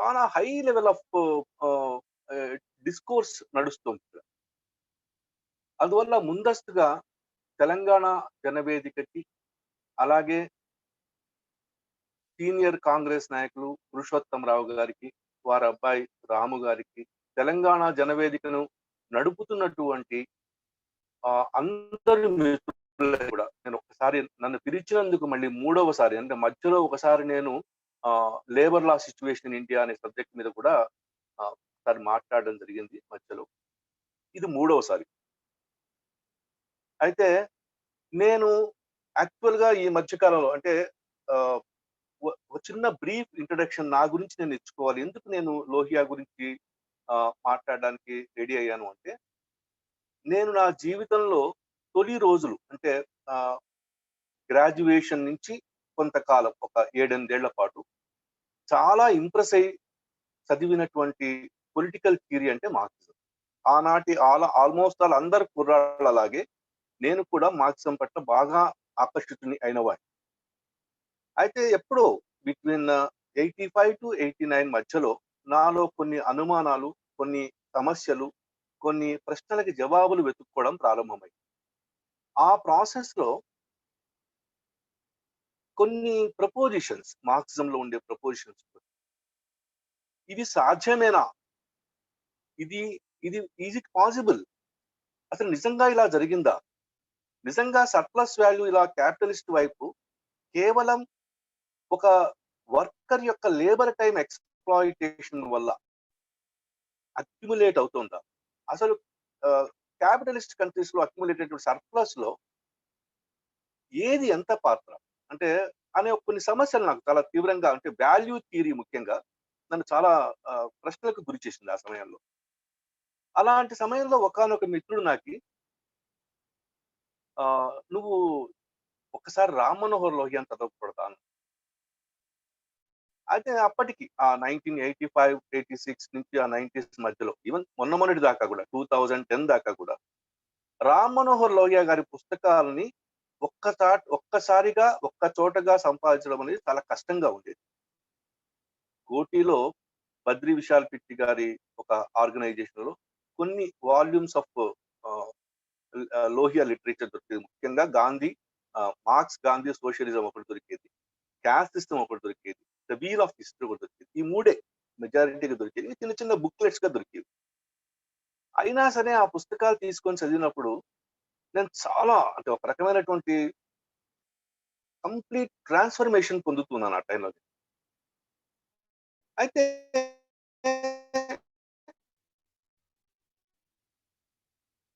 చాలా high level of discourse నడుస్తుంది. అందువల్ల ముందస్తుగా తెలంగాణ జనవేదికకి, అలాగే సీనియర్ కాంగ్రెస్ నాయకులు పురుషోత్తమరావు గారికి, వారి అబ్బాయి రాము గారికి, తెలంగాణ జనవేదికను నడుపుతున్నటువంటి అందరి మిత్రులకు కూడా నేను ఒకసారి నన్ను పిలిచినందుకు మళ్ళీ మూడవసారి అంటే మధ్యలో ఒకసారి నేను labour law situation in India అనే సబ్జెక్ట్ మీద కూడా ఒకసారి మాట్లాడడం జరిగింది మధ్యలో. ఇది మూడవసారి. అయితే నేను యాక్చువల్‌గా ఈ మధ్య కాలంలో అంటే ఆహ్, ఒక చిన్న బ్రీఫ్ ఇంట్రడక్షన్ నా గురించి నేను ఇచ్చుకోవాలి. ఎందుకు నేను లోహియా గురించి మాట్లాడడానికి రెడీ అయ్యాను అంటే, నేను నా జీవితంలో తొలి రోజులు అంటే ఆహ్, గ్రాడ్యుయేషన్ నుంచి కొంతకాలం ఒక 7, 8 ఏళ్ల పాటు చాలా ఇంప్రెస్ అయ్యి చదివినటువంటి పొలిటికల్ థియరీ అంటే మార్క్సిజం. ఆనాటి ఆల్మోస్ట్ అందరు కుర్రాళ్ళలాగే నేను కూడా మార్క్సిజం పట్ల బాగా ఆకర్షితుడిని అయినవాడిని. అయితే ఎప్పుడో బిట్వీన్ 85-89 మధ్యలో నాలో కొన్ని అనుమానాలు, కొన్ని సమస్యలు, కొన్ని ప్రశ్నలకి జవాబులు వెతుక్కోవడం ప్రారంభమైంది. ఆ ప్రాసెస్‌లో కొన్ని ప్రపోజిషన్స్ మార్క్సిజంలో ఉండే ప్రపోజిషన్స్ ఇది సాధ్యమేనా? ఇది ఇది ఈజ్ ఇట్ పాసిబుల్? అసలు నిజంగా ఇలా జరిగిందా? నిజంగా సర్ప్లస్ వాల్యూ ఇలా క్యాపిటలిస్ట్ వైపు కేవలం ఒక వర్కర్ యొక్క లేబర్ టైమ్ ఎక్స్‌ప్లాయిటేషన్ వల్ల అక్యుములేట్ అవుతుందా? అసలు క్యాపిటలిస్ట్ కంట్రీస్‌లో అక్యుములేటెడ్ సర్ప్లస్‌లో ఏది ఎంత పాత్ర? అంటే అనే కొన్ని సమస్యలు నాకు చాలా తీవ్రంగా అంటే వాల్యూ థియరీ ముఖ్యంగా నన్ను చాలా ప్రశ్నలకు గురి చేసింది ఆ సమయంలో. అలాంటి సమయంలో ఒకానొక మిత్రుడు నాకి "నువ్వు ఒక్కసారి 'రామ్ మనోహర్ లోహియాని' చదవకూడదా?" అన్నాడు. అయితే అప్పటికి 1985, 86 నుంచి ఆ 90s మధ్యలో ఈవెన్ మొన్నటి దాకా కూడా 2010 దాకా కూడా 'రామ్ మనోహర్ లోహియా' గారి పుస్తకాలని ఒక్కసారిగా ఒక్క చోటగా సంపాదించడం అనేది చాలా కష్టంగా ఉండేది. కోటిలో బద్రి విశాల్ పిట్టి గారి ఒక ఆర్గనైజేషన్‌లో కొన్ని వాల్యూమ్స్ ఆఫ్ ఆహ్, లోహియా లిటరేచర్ దొరికేది. ముఖ్యంగా మార్క్స్ గాంధీ సోషలిజం ఒకటి దొరికేది. క్యాస్ట్ సిస్టమ్ ఒకటి దొరికేది. ద వీల్ ఆఫ్ హిస్టరీ ఒకటి దొరికేది. ఈ మూడే మెజారిటీగా దొరికేవి. చిన్న చిన్న బుక్లెట్స్‌గా దొరికేవి. అయినా సరే ఆ పుస్తకాలు తీసుకొని చదివినప్పుడు నేను చాలా అంటే ఒక రకమైనటువంటి కంప్లీట్ ట్రాన్స్‌ఫర్మేషన్ పొందుతున్నాను ఆ టైంలో. అయితే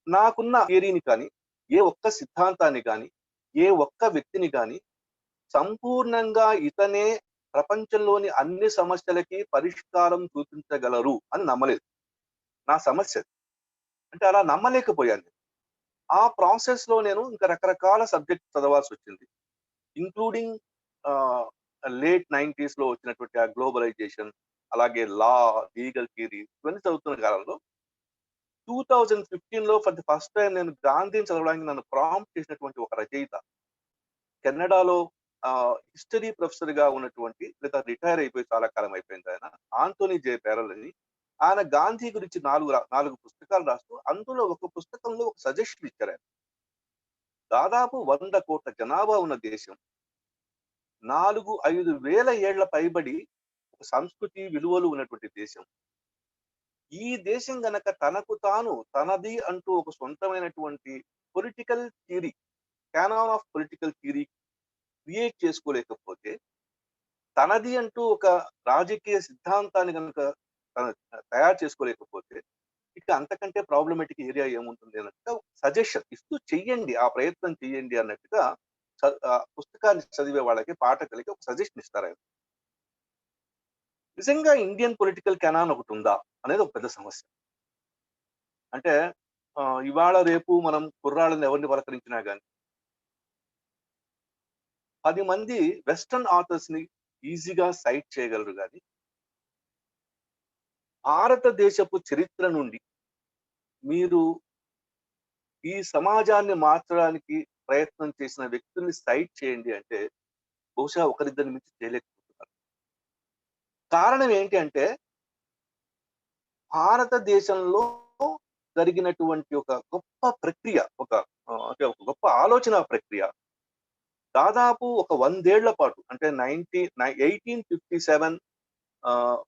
నాకున్న థియరీని కానీ, ఏ ఒక్క సిద్ధాంతాన్ని గాని, ఏ ఒక్క వ్యక్తిని గాని సంపూర్ణంగా ఇతనే ప్రపంచంలోని అన్ని సమస్యలకి పరిష్కారం చూపించగలరు అని నమ్మలేదు. నా సమస్య అది. అంటే అలా నమ్మలేకపోయాను. ఆ ప్రాసెస్‌లో నేను ఇంకా రకరకాల సబ్జెక్ట్ చదవాల్సొచ్చింది. ఇంక్లూడింగ్ ఆహ్, లేట్ 90స్‌లో వచ్చినటువంటి ఆ గ్లోబలైజేషన్, అలాగే లీగల్ థియరీ ఇవన్నీ చదువుతున్న కాలంలో 2015లో ఫర్ ది ఫస్ట్ టైమ్ నేను గాంధీని చదవడానికి నన్ను ప్రాంప్ట్ చేసినటువంటి ఒక రచయిత కెనడాలో హిస్టరీ ప్రొఫెసర్‌గా ఉన్నటువంటి లేదా రిటైర్ అయిపోయి చాలా కాలం అయిపోయింది ఆయన. ఆంటోనీ జే పెరల్ అని. ఆయన గాంధీ గురించి 4 పుస్తకాలు రాస్తూ అందులో ఒక పుస్తకంలో ఒక సజెషన్ ఇచ్చారాయన. దాదాపు 100,00,00,000 జనాభా ఉన్న దేశం. 4, 5 వేల ఏళ్ల పైబడి ఒక సంస్కృతి, విలువలు ఉన్నటువంటి దేశం. ఈ దేశం గనక తనకు తాను తనది అంటూ ఒక సొంతమైనటువంటి political theory, canon of political theory create చేసుకోలేకపోతే, తనది అంటూ ఒక రాజకీయ సిద్ధాంతాన్ని గనక తను తయారు చేసుకోలేకపోతే, ఇక అంతకంటే ప్రాబ్లమాటిక్ ఏరియా ఏముంటుంది అన్నట్టుగా సజెషన్ ఇస్తూ చెయ్యండి. ఆ ప్రయత్నం చెయ్యండి అన్నట్టుగా పుస్తకాన్ని చదివే వాళ్ళకి, పాఠకులకి ఒక సజెషన్ ఇస్తారాయన. నిజంగా ఇండియన్ పొలిటికల్ కెనాన్ ఒకటుందా? అనేది ఒక పెద్ద సమస్య. అంటే ఇవాళ రేపు మనం కుర్రాళ్ళని ఎవరిని పలకరించినా గాని 10 మంది వెస్టర్న్ ఆథర్స్‌ని ఈజీగా సైట్ చేయగలరు గానీ, భారతదేశపు చరిత్ర నుండి మీరు ఈ సమాజాన్ని మార్చడానికి ప్రయత్నం చేసిన వ్యక్తుల్ని సైట్ చేయండి అంటే, బహుశా ఒకరిద్దరిని మించి చేయలేకపోతున్నారు. కారణం ఏంటి అంటే, భారతదేశంలో జరిగినటువంటి ఒక గొప్ప ప్రక్రియ, అంటే ఒక గొప్ప ఆలోచన ప్రక్రియ దాదాపు ఒక 100 ఏళ్ల పాటు అంటే 1857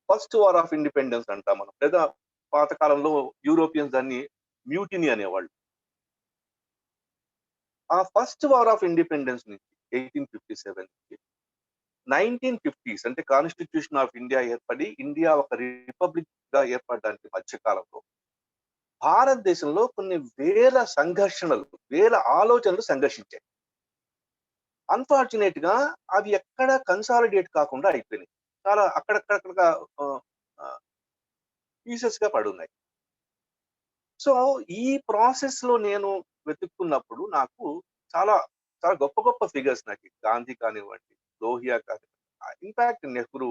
ఫస్ట్ వార్ ఆఫ్ ఇండిపెండెన్స్ అంటాం మనం. లేదా పాతకాలంలో యూరోపియన్స్ దాన్ని మ్యూటినీ అనేవాళ్ళు. ఆ ఫస్ట్ వార్ ఆఫ్ ఇండిపెండెన్స్ నుంచి 1857 నుంచి 1950స్ అంటే కాన్స్టిట్యూషన్ ఆఫ్ ఇండియా ఏర్పడి, ఇండియా ఒక రిపబ్లిక్ గా ఏర్పడడానికి మధ్య కాలంలో భారతదేశంలో కొన్ని వేల సంఘర్షణలు, వేల ఆలోచనలు సంఘర్షించాయి. అన్‌ఫార్చునేట్ గా అవి ఎక్కడ కన్సాలిడేట్ కాకుండా అయిపోయినాయి. చాలా అక్కడక్కడక్కడగా ఆహ్, ఆహ్, పీసెస్‌గా పడున్నాయి. సో, ఈ ప్రాసెస్‌లో నేను వెతుక్కున్నప్పుడు నాకు చాలా, చాలా గొప్ప గొప్ప ఫిగర్స్ నాకు గాంధీ కానివ్వండి, లోహియా కానివ్వండి, ఇన్‌ఫాక్ట్ నెహ్రూ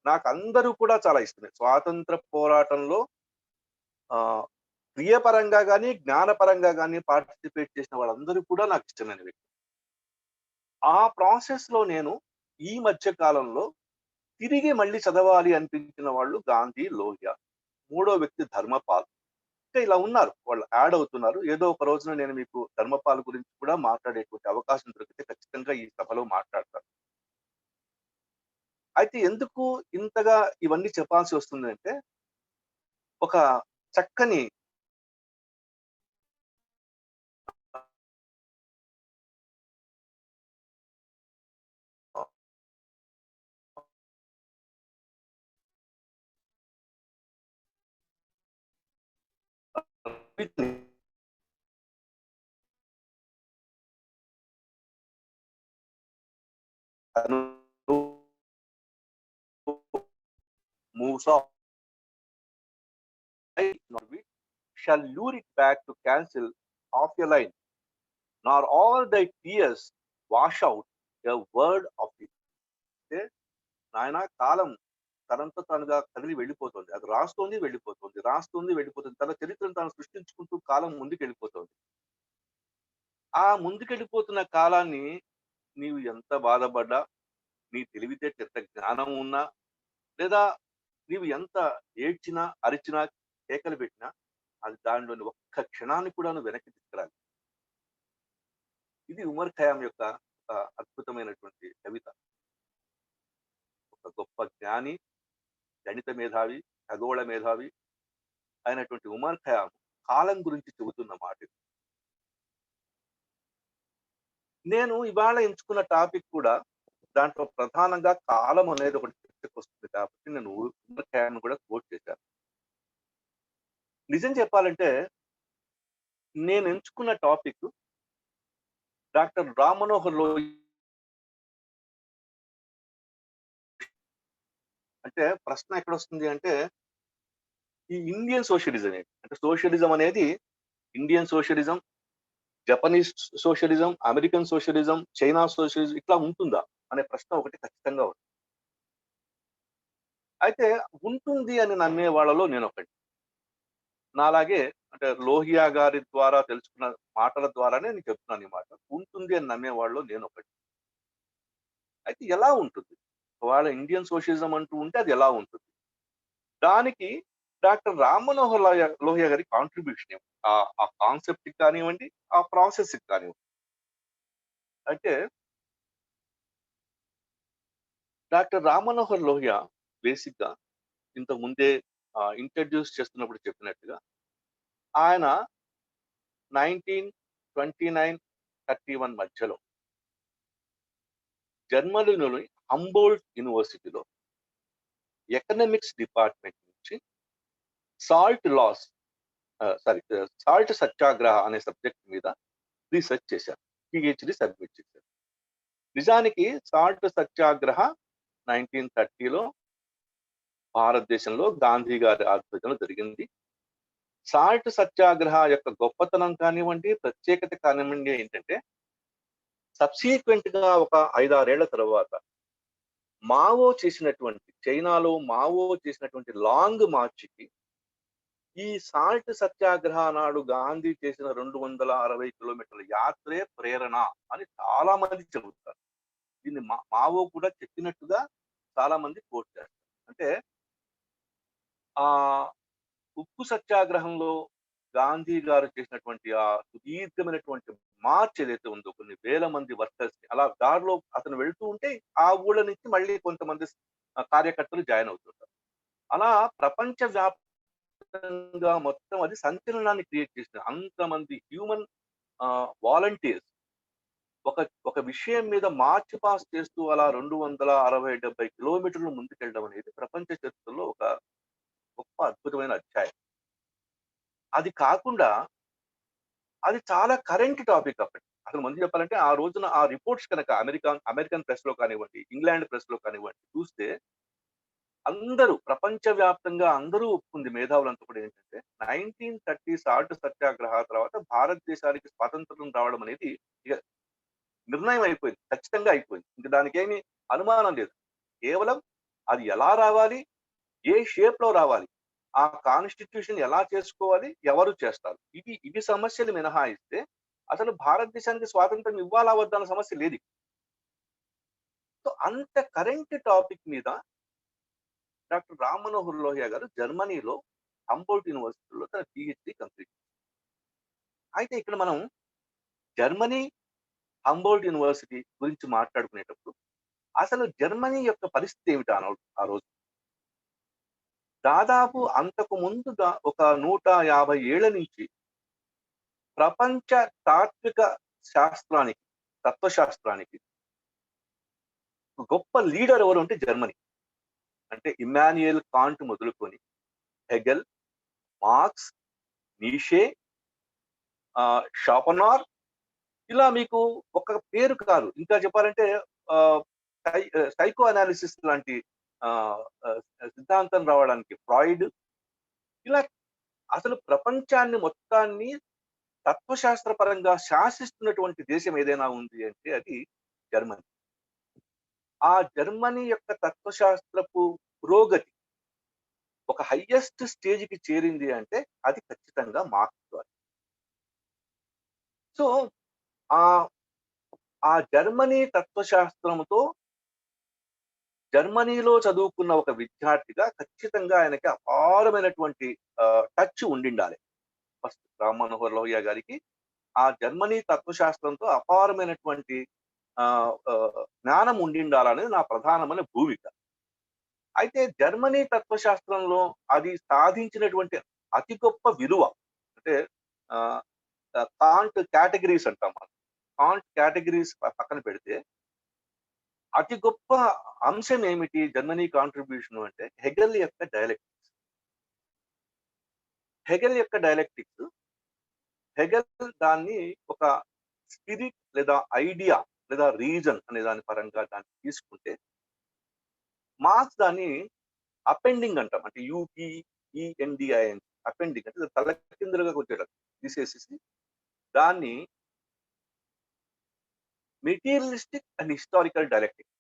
నాకందరూ కూడా చాలా ఇష్టమే. స్వాతంత్ర పోరాటంలో ఆహ్, క్రియాపరంగా గాని, జ్ఞానపరంగా గాని పార్టిసిపేట్ చేసిన వాళ్ళందరూ కూడా నాకిష్టమైన వ్యక్తులు. ఆ ప్రాసెస్‌లో నేను ఈ మధ్య కాలంలో తిరిగి మళ్ళీ చదవాలి అనిపించిన వాళ్ళు గాంధీ, లోహియా. మూడో వ్యక్తి ధర్మపాల్. ఇంకా ఇలా ఉన్నారు. వాళ్ళు యాడ్ అవుతున్నారు. ఏదో ఒక రోజున నేను మీకు ధర్మపాల్ గురించి కూడా మాట్లాడేటువంటి అవకాశం దొరికితే ఖచ్చితంగా ఈ సభలో మాట్లాడతాను. అయితే ఎందుకు ఇంతగా ఇవన్నీ చెప్పాల్సి వస్తుందంటే, ఒక చక్కని moves on shall lure it back to cancel half a line, nor all thy tears wash out a word of it. అంటే నాయనా కాలం తనంత తానుగా కదిలి వెళ్ళిపోతుంది. అది రాస్తోంది, వెళ్ళిపోతుంది. రాస్తుంది, వెళ్ళిపోతుంది. తన చరిత్రను తాను సృష్టించుకుంటూ కాలం ముందుకెళ్ళిపోతుంది. ఆ ముందుకెళ్ళిపోతున్న కాలాన్ని నీవు ఎంత బాధపడ్డా, నీ తెలివితేటలు ఎంత జ్ఞానం ఉన్నా, లేదా నీవు ఎంత ఏడ్చినా, అరిచినా, కేకలు పెట్టినా, అది దానిలోని ఒక్క క్షణాన్ని కూడా నువ్వు వెనక్కి తీసుకురాలేవు. ఇది ఉమర్ ఖయాం యొక్క అద్భుతమైనటువంటి కవిత. ఒక గొప్ప జ్ఞాని, గణిత మేధావి, ఖగోళ మేధావి అయినటువంటి ఉమర్ ఖయాం కాలం గురించి చెబుతున్న మాట ఇది. నేను ఇవాళ ఎంచుకున్న టాపిక్ కూడా దాంట్లో ప్రధానంగా కాలం అనేది ఒకటి చర్చకొస్తుంది కాబట్టి నేను ఉమర్ ఖయాం కూడా కోట్ చేశాను. నిజం చెప్పాలంటే నేను ఎంచుకున్న టాపిక్ డాక్టర్ రామ్ మనోహర్ లోహియా. అంటే ప్రశ్న ఎక్కడొస్తుంది అంటే, ఈ ఇండియన్ సోషలిజం ఏంటి? అంటే సోషలిజం అనేది Indian socialism, Japanese socialism, American socialism, China socialism ఇట్లా ఉంటుందా? అనే ప్రశ్న ఒకటి ఖచ్చితంగా ఉంది. అయితే ఉంటుంది అని నమ్మే వాళ్ళలో నేనొకడిని. నాలాగే అంటే లోహియా గారి ద్వారా తెలుసుకున్న మాటల ద్వారానే నేను చెప్తున్నాను ఈ మాట. ఉంటుంది అని నమ్మే వాళ్ళలో నేనొకడిని. అయితే ఎలా ఉంటుంది? ఒకవేళ ఇండియన్ సోషలిజం అంటూ ఉంటే అది ఎలా ఉంటుంది? దానికి డాక్టర్ రామ్ మనోహర్ లోహియా గారి కాంట్రిబ్యూషన్ ఏమిటి? ఆ కాన్సెప్ట్‌కి కానివ్వండి, ఆ ప్రాసెస్‌కి కానివ్వండి. అంటే డాక్టర్ రామ్ మనోహర్ లోహియా బేసిక్‌గా ఇంతకు ముందే ఇంట్రొడ్యూస్ చేస్తున్నప్పుడు చెప్పినట్టుగా ఆయన 1929, 31 మధ్యలో జర్మనీలోని హంబోల్ట్ యూనివర్సిటీలో ఎకనామిక్స్ డిపార్ట్‌మెంట్ నుంచి సాల్ట్ లాస్ సాల్ట్ సత్యాగ్రహ అనే సబ్జెక్ట్ మీద రీసెర్చ్ చేశారు. పీహెచ్‌డీ సబ్మిట్ చేశారు. నిజానికి సాల్ట్ సత్యాగ్రహ 1930లో భారతదేశంలో గాంధీ గారి ఆధ్వర్యంలో జరిగింది. సాల్ట్ సత్యాగ్రహ యొక్క గొప్పతనం కానివ్వండి, ప్రత్యేకత కానివ్వండి ఏంటంటే, సబ్సిక్వెంట్‌గా ఒక 5, 6 ఏళ్ల తరువాత చైనాలో మావో చేసినటువంటి లాంగ్ మార్చ్‌కి ఈ సాల్ట్ సత్యాగ్రహ నాడు గాంధీ చేసిన 260 కిలోమీటర్ల యాత్రే ప్రేరణ అని చాలా మంది చెబుతారు. దీన్ని మావో కూడా చెప్పినట్టుగా చాలా మంది కోట్ చేస్తారు. అంటే ఆ ఉప్పు సత్యాగ్రహంలో గాంధీ గారు చేసినటువంటి ఆ సుదీర్ఘమైనటువంటి మార్చ్ ఏదైతే ఉందో, కొన్ని వేల మంది వర్కర్స్ అలా దారిలో అతను వెళ్తూ ఉంటే ఆ ఊళ్ళ నుంచి మళ్ళీ కొంతమంది కార్యకర్తలు జాయిన్ అవుతుంటారు. అలా ప్రపంచ వ్యాప్తంగా మొత్తం అది సంచలనాన్ని క్రియేట్ చేసింది. అంతమంది హ్యూమన్ వాలంటీర్స్ ఒక ఒక విషయం మీద మార్చ్ పాస్ట్ చేస్తూ అలా 260, 70 కిలోమీటర్లు ముందుకెళ్ళడం అనేది ప్రపంచ చరిత్రలో ఒక గొప్ప అద్భుతమైన అధ్యాయం. అది కాకుండా అది చాలా కరెంట్ టాపిక్ అప్పటికి. అసలు ముందు చెప్పాలంటే ఆ రోజున ఆ రిపోర్ట్స్ కనుక అమెరికన్ ప్రెస్‌లో కానివ్వండి, ఇంగ్లాండ్ ప్రెస్‌లో కానివ్వండి చూస్తే అందరూ ప్రపంచవ్యాప్తంగా అందరూ ఒప్పుకుంది, మేధావులంతా కూడా ఏంటంటే 1930 సాల్ట్ సత్యాగ్రహ తర్వాత భారతదేశానికి స్వాతంత్రం రావడం అనేది ఇగ నిర్ణయం అయిపోయింది. ఖచ్చితంగా అయిపోయింది. ఇంక దానికేమి అనుమానం లేదు. కేవలం అది ఎలా రావాలి? ఏ షేప్‌లో రావాలి? ఆ కాన్స్టిట్యూషన్ ఎలా చేసుకోవాలి? ఎవరు చేస్తారు? ఇవి సమస్యలు మినహాయిస్తే అసలు భారతదేశానికి స్వాతంత్రం ఇవ్వాలా? వద్దా? అన్న సమస్య లేదు. సో, అంత కరెంట్ టాపిక్ మీద డాక్టర్ రామ్ మనోహర్ లోహియా గారు జర్మనీలో హంబోల్ట్ యూనివర్సిటీలో తన పీహెచ్‌డీ కంప్లీట్. అయితే ఇక్కడ మనం జర్మనీ, హంబోల్ట్ యూనివర్సిటీ గురించి మాట్లాడుకునేటప్పుడు అసలు జర్మనీ యొక్క పరిస్థితి ఏమిటి ఆ రోజు? దాదాపు అంతకు ముందుగా ఒక 150 ఏళ్ల నుంచి ప్రపంచ తాత్విక శాస్త్రానికి, తత్వశాస్త్రానికి గొప్ప లీడర్ ఎవరు అంటే జర్మనీ. అంటే ఇమ్మాన్యుయల్ కాంట్ మొదలుకొని హెగెల్, మార్క్స్, నీషే, షోపెనార్, ఇలా మీకు ఒక పేరు కాదు. ఇంకా చెప్పాలంటే ఆహ్, సైకో అనాలిసిస్ లాంటి ఆహ్, ఆహ్, సిద్ధాంతం రావడానికి ఫ్రాయిడ్, ఇలా అసలు ప్రపంచాన్ని మొత్తాన్ని తత్వశాస్త్ర పరంగా శాసిస్తున్నటువంటి దేశం ఏదైనా ఉంది అంటే అది జర్మనీ. ఆ జర్మనీ యొక్క తత్వశాస్త్రపు పురోగతి ఒక హైయెస్ట్ స్టేజ్‌కి చేరింది అంటే అది ఖచ్చితంగా మార్క్స్ ద్వారా. సో, ఆహ్, ఆ జర్మనీ తత్వశాస్త్రంతో జర్మనీలో చదువుకున్న ఒక విద్యార్థిగా ఖచ్చితంగా ఆయనకి అపారమైనటువంటి టచ్ ఉండిండాలి. ఫస్ట్ రామ్ మనోహర్ లోహియా గారికి ఆ జర్మనీ తత్వశాస్త్రంతో అపారమైనటువంటి జ్ఞానం ఉండిండాలనేది నా ప్రధానమైన భూమిక. అయితే జర్మనీ తత్వశాస్త్రంలో అది సాధించినటువంటి అతి గొప్ప విలువ అంటే ఆహ్, కాంట్ కేటగరీస్ అంటాం మనం. కాంట్ కేటగరీస్ పక్కన పెడితే అతి గొప్ప అంశం ఏమిటి జర్మనీ కాంట్రిబ్యూషన్ అంటే హెగెల్ యొక్క డైలెక్టిక్స్. హెగెల్ యొక్క డైలెక్టిక్స్, హెగెల్ దాన్ని ఒక స్పిరిట్ లేదా ఐడియా లేదా రీజన్ అనే దాని పరంగా దాన్ని తీసుకుంటే, మార్క్స్ దాన్ని అపెండింగ్ అంటాం. అంటే యూపీఈఎన్‌డిఐఎన్ అపెండింగ్ అంటే తలకిందులుగా కొట్టేయడం. తీసేసేసి దాన్ని materialistic and historical dialectics.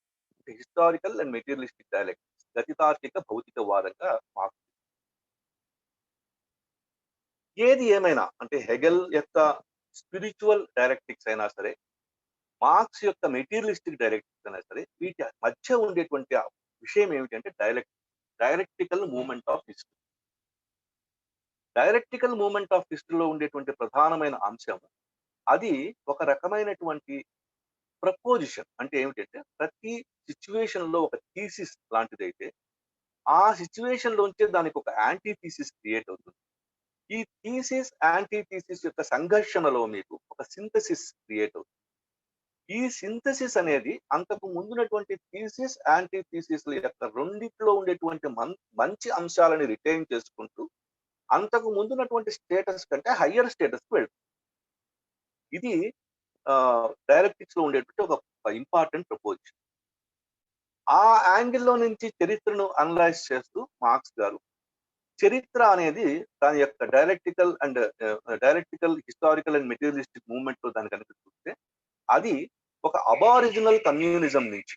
Historical and materialistic dialectics. గతితార్కిక భౌతికవాదంగా మార్క్స్. ఏది ఏమైనా అంటే హెగెల్ యొక్క స్పిరిచువల్ డైలెక్టిక్స్ అయినా సరే, మార్క్స్ యొక్క మెటీరియలిస్టిక్ డైలెక్టిక్స్ అయినా సరే, వీటి మధ్య ఉండేటువంటి ఆ విషయం ఏమిటంటే dialectical movement of history. Dialectical movement of హిస్టరీలో ఉండేటువంటి ప్రధానమైన అంశం అది ఒక రకమైనటువంటి ప్రపోజిషన్. అంటే ఏమిటంటే ప్రతి సిట్యుయేషన్‌లో ఒక థీసిస్ లాంటిదైతే, ఆ సిట్యుయేషన్‌లోంచే దానికి ఒక యాంటీ థీసిస్ క్రియేట్ అవుతుంది. ఈ థీసిస్, యాంటీ థీసిస్ యొక్క సంఘర్షణలో మీకు ఒక సింథసిస్ క్రియేట్ అవుతుంది. ఈ సింథసిస్ అనేది అంతకు ముందున్నటువంటి థీసిస్, యాంటీ థీసిస్‌ల యొక్క రెండిట్లో ఉండేటువంటి మంచి అంశాలని రిటైన్ చేసుకుంటూ, అంతకు ముందున్నటువంటి స్టేటస్ కంటే హైయర్ స్టేటస్‌కి వెళ్తుంది. ఇది డైలెక్టిక్స్‌లో ఉండేటువంటి ఒక ఇంపార్టెంట్ ప్రపోజిషన్. ఆ యాంగిల్‌లో నుంచి చరిత్రను అనలైజ్ చేస్తూ మార్క్స్ గారు చరిత్ర అనేది దాని యొక్క డైలెక్టికల్, హిస్టారికల్ అండ్ మెటీరియలిస్టిక్ మూవ్‌మెంట్‌లో దాన్ని గనుక చూస్తే, అది ఒక అబారిజినల్ కమ్యూనిజం నుంచి,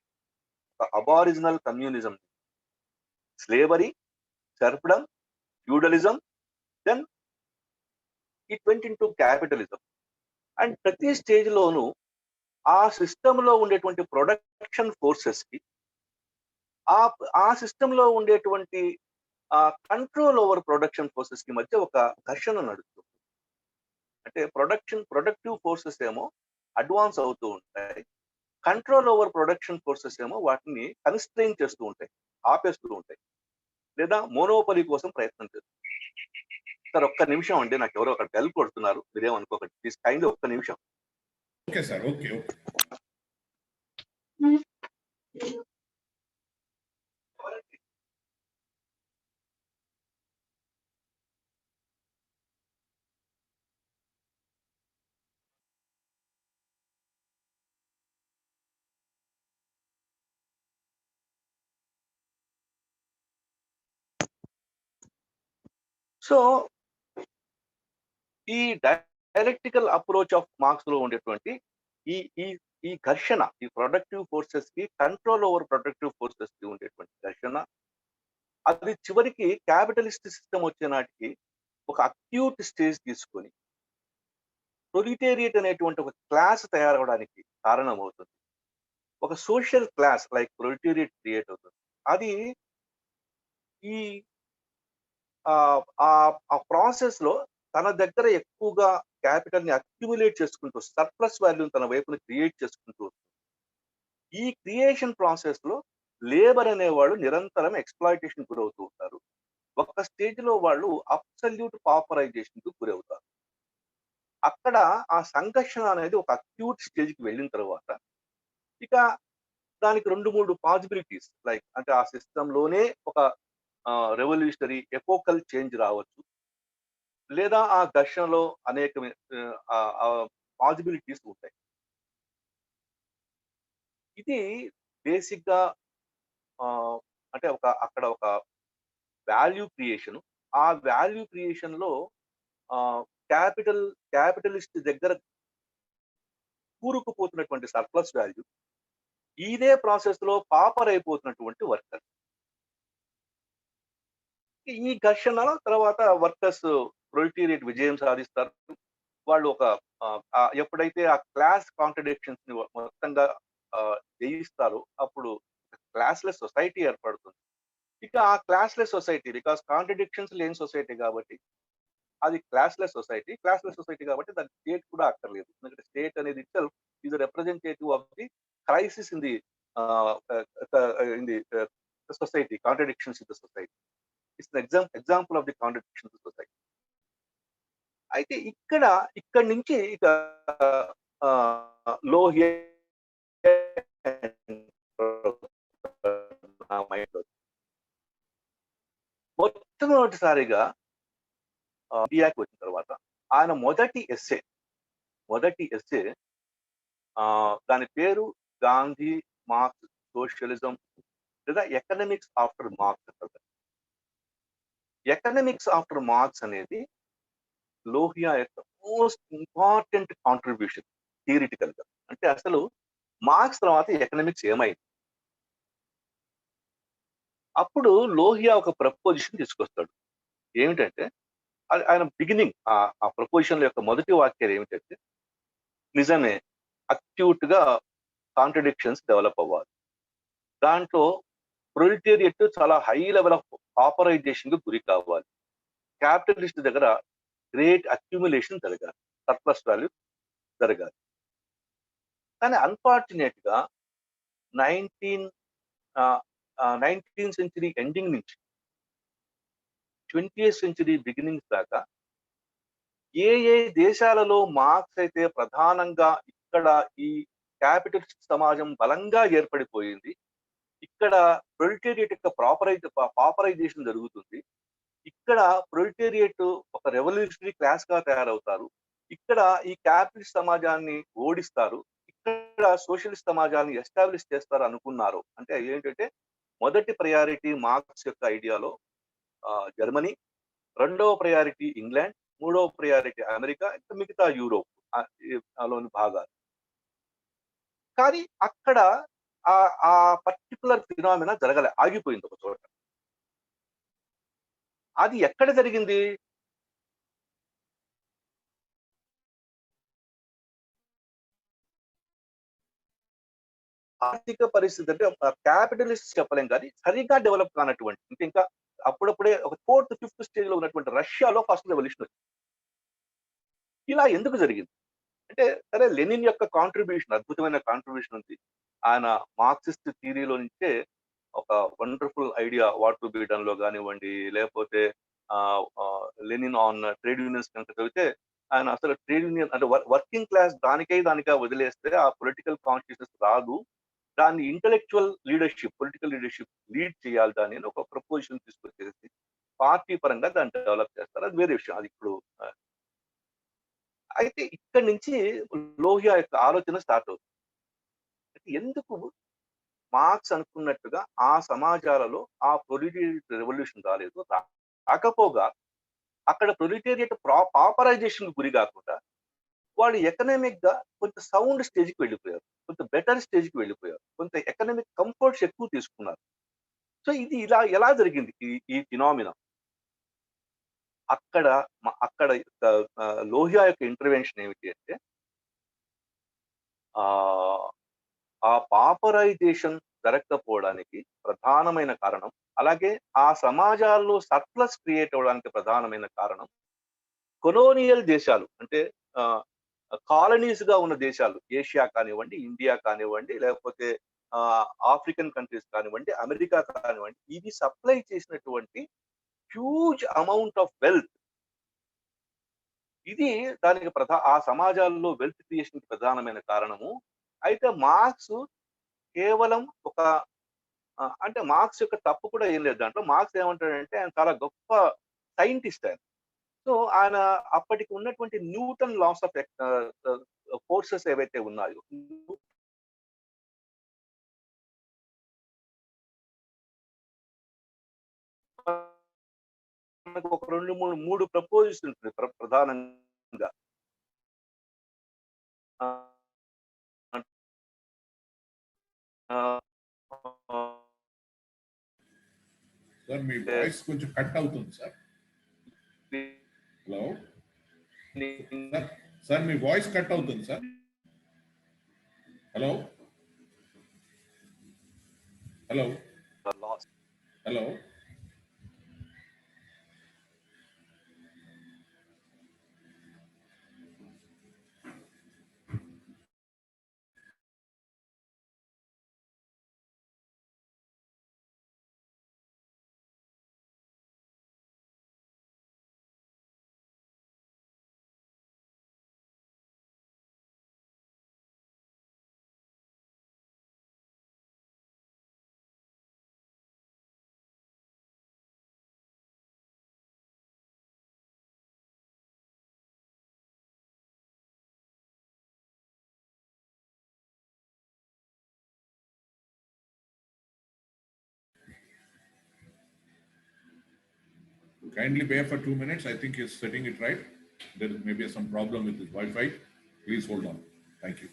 slavery, serfdom, feudalism, then it went into capitalism. And ప్రతి స్టేజ్‌లోనూ ఆ సిస్టమ్‌లో ఉండేటువంటి ప్రొడక్షన్ ఫోర్సెస్‌కి ఆ ఆ సిస్టమ్‌లో ఉండేటువంటి కంట్రోల్ ఓవర్ ప్రొడక్షన్ ఫోర్సెస్‌కి మధ్య ఒక ఘర్షణ నడుస్తుంది. అంటే ప్రొడక్టివ్ ఫోర్సెస్ ఏమో అడ్వాన్స్ అవుతూ ఉంటాయి. కంట్రోల్ ఓవర్ ప్రొడక్షన్ ఫోర్సెస్ ఏమో వాటిని కన్‌స్ట్రెయిన్ చేస్తూ ఉంటాయి. ఆపేస్తూ ఉంటాయి. లేదా మోనోపొలీ కోసం ప్రయత్నం చేస్తాయి. సార్ ఒక్క నిమిషం అండి. నాకెవరో ఒకరు బెల్ కొడుతున్నారు. మీరేమనుకోకండి. ప్లీజ్ కైండ్లీ ఒక్క నిమిషం. Okay sir. Okay. Okay. So, ఈ డైలెక్టికల్ అప్రోచ్ ఆఫ్ మార్క్స్‌లో ఉండేటువంటి ఈ ఈ ఈ ఘర్షణ, ఈ ప్రొడక్టివ్ ఫోర్సెస్‌కి కంట్రోల్ ఓవర్ ప్రొడక్టివ్ ఫోర్సెస్‌కి ఉండేటువంటి ఘర్షణ, అది చివరికి క్యాపిటలిస్ట్ సిస్టమ్ వచ్చే నాటికి ఒక అక్యూట్ స్టేజ్ తీసుకొని, ప్రొలిటేరియట్ అనేటువంటి ఒక క్లాస్ తయారవ్వడానికి కారణమవుతుంది. ఒక సోషల్ క్లాస్ లైక్ ప్రొలిటేరియట్ క్రియేట్ అవుతుంది. అది ఈ ఆ ప్రాసెస్‌లో తన దగ్గర ఎక్కువగా క్యాపిటల్‌ని అక్యుములేట్ చేసుకుంటూ, సర్ప్లస్ వాల్యూని తన వైపున క్రియేట్ చేసుకుంటూ, ఈ క్రియేషన్ ప్రాసెస్‌లో లేబర్ అనేవాళ్ళు నిరంతరం ఎక్స్‌ప్లాయిటేషన్‌కి గురవుతూ ఉంటారు. ఒక స్టేజ్‌లో వాళ్ళు అబ్సల్యూట్ పాపరైజేషన్‌కి గురవుతారు. అక్కడ ఆ సంఘర్షణ అనేది ఒక అక్యూట్ స్టేజ్‌కి వెళ్ళిన తర్వాత, ఇక దానికి 2, 3 పాసిబిలిటీస్ లైక్ అంటే ఆ సిస్టమ్‌లోనే ఒక రెవల్యూషనరీ ఎపోకల్ చేంజ్ రావచ్చు. లేదా ఆ ఘర్షణలో అనేకమే పాసిబిలిటీస్ ఉంటాయి. ఇది బేసిక్‌గా అంటే అక్కడ ఒక వాల్యూ క్రియేషన్. ఆ వాల్యూ క్రియేషన్‌లో ఆహ్, క్యాపిటలిస్ట్ దగ్గర కూరుకుపోతున్నటువంటి సర్ప్లస్ వాల్యూ, ఇదే ప్రాసెస్‌లో పాపర్ అయిపోతున్నటువంటి వర్కర్. ఈ ఘర్షణ తర్వాత వర్కర్స్ ప్రొలిటేరియట్ విజయం సాధిస్తారు. వాళ్ళు ఒక ఎప్పుడైతే ఆ క్లాస్ కాంట్రడిక్షన్స్‌ని మొత్తంగా జయిస్తారో అప్పుడు క్లాస్‌లెస్ సొసైటీ ఏర్పడుతుంది. ఇక ఆ క్లాస్‌లెస్ సొసైటీ బికాజ్ కాంట్రడిక్షన్స్ లేని సొసైటీ కాబట్టి అది క్లాస్‌లెస్ సొసైటీ. క్లాస్‌లెస్ సొసైటీ కాబట్టి దానికి స్టేట్ కూడా అక్కర్లేదు. ఎందుకంటే స్టేట్ అనేది itself is a representative of the crisis in the ah, in the society. Contradictions in the society. It's example of the contradictions in society. అయితే ఇక్కడి నుంచి ఇక లోహియా నా మైండ్‌లో మొట్టమొదటిసారిగా ఇండియాకి వచ్చిన తర్వాత ఆయన మొదటి ఎస్సే దాని పేరు 'గాంధీ మార్క్స్ సోషలిజం' లేదా 'ఎకనామిక్స్ ఆఫ్టర్ మార్క్స్' అంటారు. 'ఎకనామిక్స్ ఆఫ్టర్ మార్క్స్' అనేది లోహియా యొక్క మోస్ట్ ఇంపార్టెంట్ కాంట్రిబ్యూషన్ థియరిటికల్‌గా. అంటే అసలు మార్క్స్ తర్వాత ఎకనామిక్స్ ఏమైంది? అప్పుడు లోహియా ఒక ప్రపోజిషన్ తీసుకొస్తాడు. ఏమిటంటే ఆయన బిగినింగ్ ఆ ప్రపోజిషన్‌ల యొక్క మొదటి వాక్యాలు ఏమిటంటే, నిజమే అక్యూట్‌గా కాంట్రడిక్షన్స్ డెవలప్ అవ్వాలి. దాంట్లో ప్రొలిటేరియట్ చాలా హై లెవెల్ ఆఫ్ పాపరైజేషన్‌కి గురి కావాలి. క్యాపిటలిస్ట్ దగ్గర గ్రేట్ అక్యుములేషన్ జరగాలి. సర్ప్లస్ వాల్యూ జరగాలి. కానీ అన్‌ఫార్చునేట్‌గా 19 ఆహ్, 19థ్ సెంచరీ ఎండింగ్ నుంచి 20థ్ సెంచరీ బిగినింగ్స్ దాకా ఏ దేశాలలో మార్క్స్ అయితే ప్రధానంగా ఇక్కడ ఈ క్యాపిటలిస్ట్ సమాజం బలంగా ఏర్పడిపోయింది. ఇక్కడ ప్రొలిటేరియట్ యొక్క పాపరైజేషన్ జరుగుతుంది. ఇక్కడ ప్రొలిటేరియట్ ఒక రెవల్యూషనరీ క్లాస్‌గా తయారవుతారు. ఇక్కడ ఈ క్యాపిటలిస్ట్ సమాజాన్ని ఓడిస్తారు. ఇక్కడ సోషలిస్ట్ సమాజాన్ని ఎస్టాబ్లిష్ చేస్తారు అనుకున్నారు. అంటే ఏంటంటే మొదటి ప్రయారిటీ మార్క్స్ యొక్క ఐడియాలో జర్మనీ, రెండవ ప్రయారిటీ ఇంగ్లాండ్, మూడవ ప్రయారిటీ అమెరికా, ఇంకా మిగతా యూరోప్ లోని భాగాలు. కానీ అక్కడ ఆ పర్టిక్యులర్ ఫినామినా జరగలే. ఆగిపోయింది ఒక చోట. అది ఎక్కడ జరిగింది? ఆర్థిక పరిస్థితి అంటే క్యాపిటలిస్ట్ చెప్పలేం కానీ సరిగ్గా డెవలప్ కానటువంటి ఇంకా అప్పుడప్పుడే ఒక ఫోర్త్ ఫిఫ్త్ స్టేజ్ లో ఉన్నటువంటి రష్యాలో ఫస్ట్ రెవల్యూషన్ వచ్చింది. ఇలా ఎందుకు జరిగింది అంటే సరే లెనిన్ యొక్క కాంట్రిబ్యూషన్ అద్భుతమైన కాంట్రిబ్యూషన్ ఉంది. ఆయన మార్క్సిస్ట్ థియరీలో నుంచే ఒక wonderful idea what to be done లో కానివ్వండి, లేకపోతే లెనిన్ ఆన్ ట్రేడ్ యూనియన్స్ కనుక చదివితే ఆయన అసలు ట్రేడ్ యూనియన్ అంటే వర్కింగ్ క్లాస్ దానికా వదిలేస్తే ఆ పొలిటికల్ కాన్షియస్నెస్ రాదు. దాన్ని intellectual leadership, political leadership lead చేయాలి దాన్ని అని ఒక ప్రపోజిషన్ తీసుకొచ్చేసి పార్టీ పరంగా దాన్ని డెవలప్ చేస్తారు. అది వేరే విషయం. అది ఇప్పుడు అయితే ఇక్కడి నుంచి లోహియా యొక్క ఆలోచన స్టార్ట్ అవుతుంది. అయితే ఎందుకు మార్క్స్ అనుకున్నట్టుగా ఆ సమాజాలలో ఆ ప్రొలిటేరియట్ రెవల్యూషన్ రాలేదు. రాకపోగా అక్కడ ప్రొలిటేరియట్ పాపరైజేషన్ గురి కాకుండా వాళ్ళు ఎకనామిక్ గా కొంత సౌండ్ స్టేజ్ కి వెళ్ళిపోయారు. కొంత బెటర్ స్టేజ్ కి వెళ్ళిపోయారు. కొంత ఎకనామిక్ కంఫర్ట్స్ ఎక్కువ తీసుకున్నారు. సో ఇది ఇలా ఎలా జరిగింది ఈ ఈ ఫినామినా? అక్కడ అక్కడ లోహియా యొక్క ఇంటర్వెన్షన్ ఏమిటి అంటే ఆహ్, ఆ పాపరైజేషన్ జరగకపోవడానికి ప్రధానమైన కారణం, అలాగే ఆ సమాజాల్లో సర్ప్లస్ క్రియేట్ అవ్వడానికి ప్రధానమైన కారణం కొలోనియల్ దేశాలు అంటే ఆహ్, కాలనీస్ గా ఉన్న దేశాలు ఏషియా కానివ్వండి, ఇండియా కానివ్వండి, లేకపోతే ఆఫ్రికన్ కంట్రీస్ కానివ్వండి, అమెరికా కానివ్వండి, ఇవి సప్లై చేసినటువంటి హ్యూజ్ అమౌంట్ ఆఫ్ వెల్త్. ఇది దానికి ఆ సమాజాల్లో వెల్త్ క్రియేషన్ కి ప్రధానమైన కారణము. అయితే మార్క్స్ కేవలం ఒక అంటే మార్క్స్ యొక్క తప్పు కూడా ఏం లేదు దాంట్లో. మార్క్స్ ఏమంటాడంటే ఆయన చాలా గొప్ప సైంటిస్ట్ ఆయన. సో ఆయన అప్పటికి ఉన్నటువంటి న్యూటన్ లాస్ ఆఫ్ ఫోర్సెస్ ఏవైతే ఉన్నాయో మనకు ఒక 2, 3 ప్రపోజల్స్ ఉంటుంది ప్రధానంగా. ఆహ్, ఆహ్, సార్ మీ అంటే వాయిస్ కొంచెం కట్ అవుతుంది సార్. హలో సార్, సార్ మీ వాయిస్ కట్ అవుతుంది sir. Hello hello loss hello kindly bear for 2 minutes. I think he's setting it right. There may be some problem with his Wi-Fi. Please hold on. Thank you.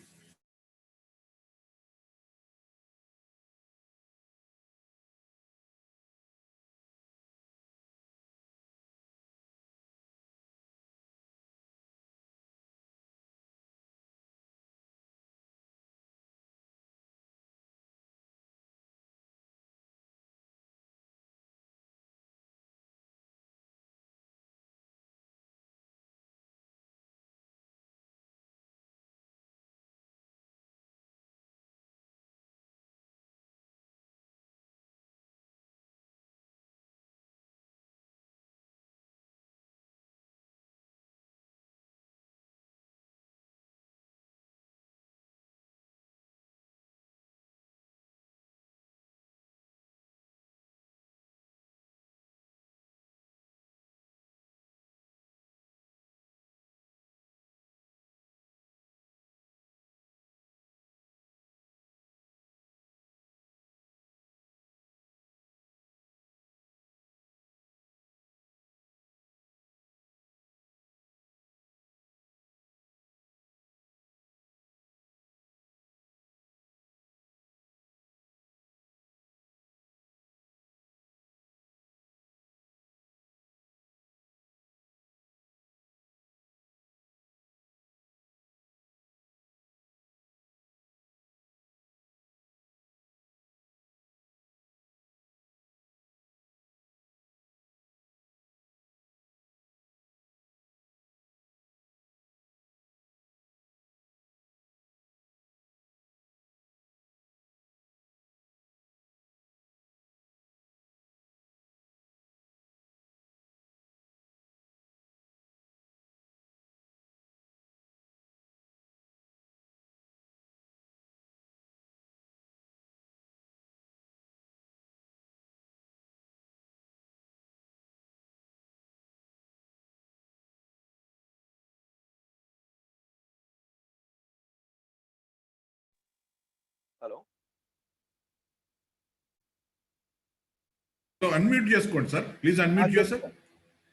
Unmute చేసుకోండి sir, please unmute చేశారు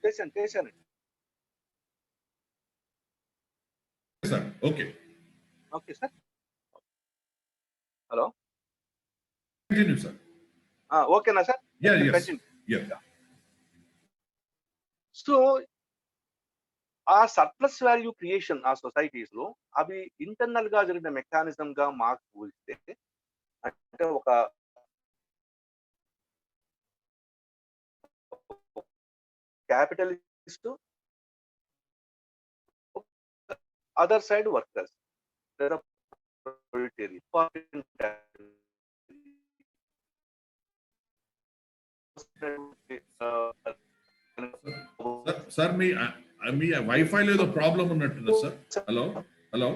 చేశానండి sir. Okay okay sir. Hello, continue sir. ఓకేనా sir? So ఆ surplus value creation ఆ societies లో అవి internal గా జరిగిన మెకానిజం గా మాకు ఊహిస్తే, అంటే ఒక capitalist, other side workers, sir మీ వైఫై లేదో ప్రాబ్లం ఉన్నట్టుంది sir. Hello hello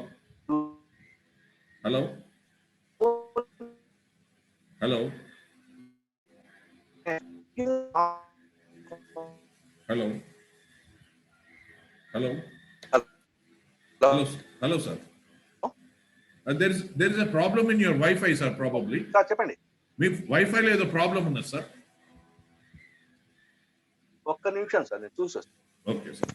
hello hello hello hello hello sir. there is a problem in your Wi-Fi, sir, probably. Sir చెప్పండి. మీ వైఫై లో ఏదో ప్రాబ్లం ఉన్నది సార్. ఒక్క నిమిషం సార్, నేను చూసేస్తాను. Okay sir.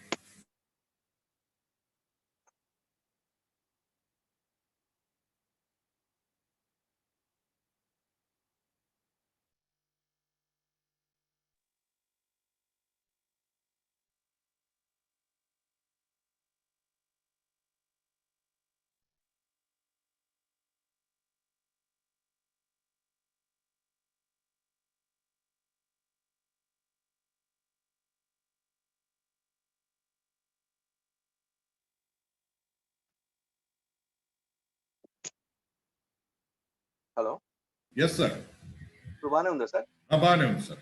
Hello, yes sir. ఇప్పుడు బాగానే ఉందా సార్? బాగానే ఉంది సార్.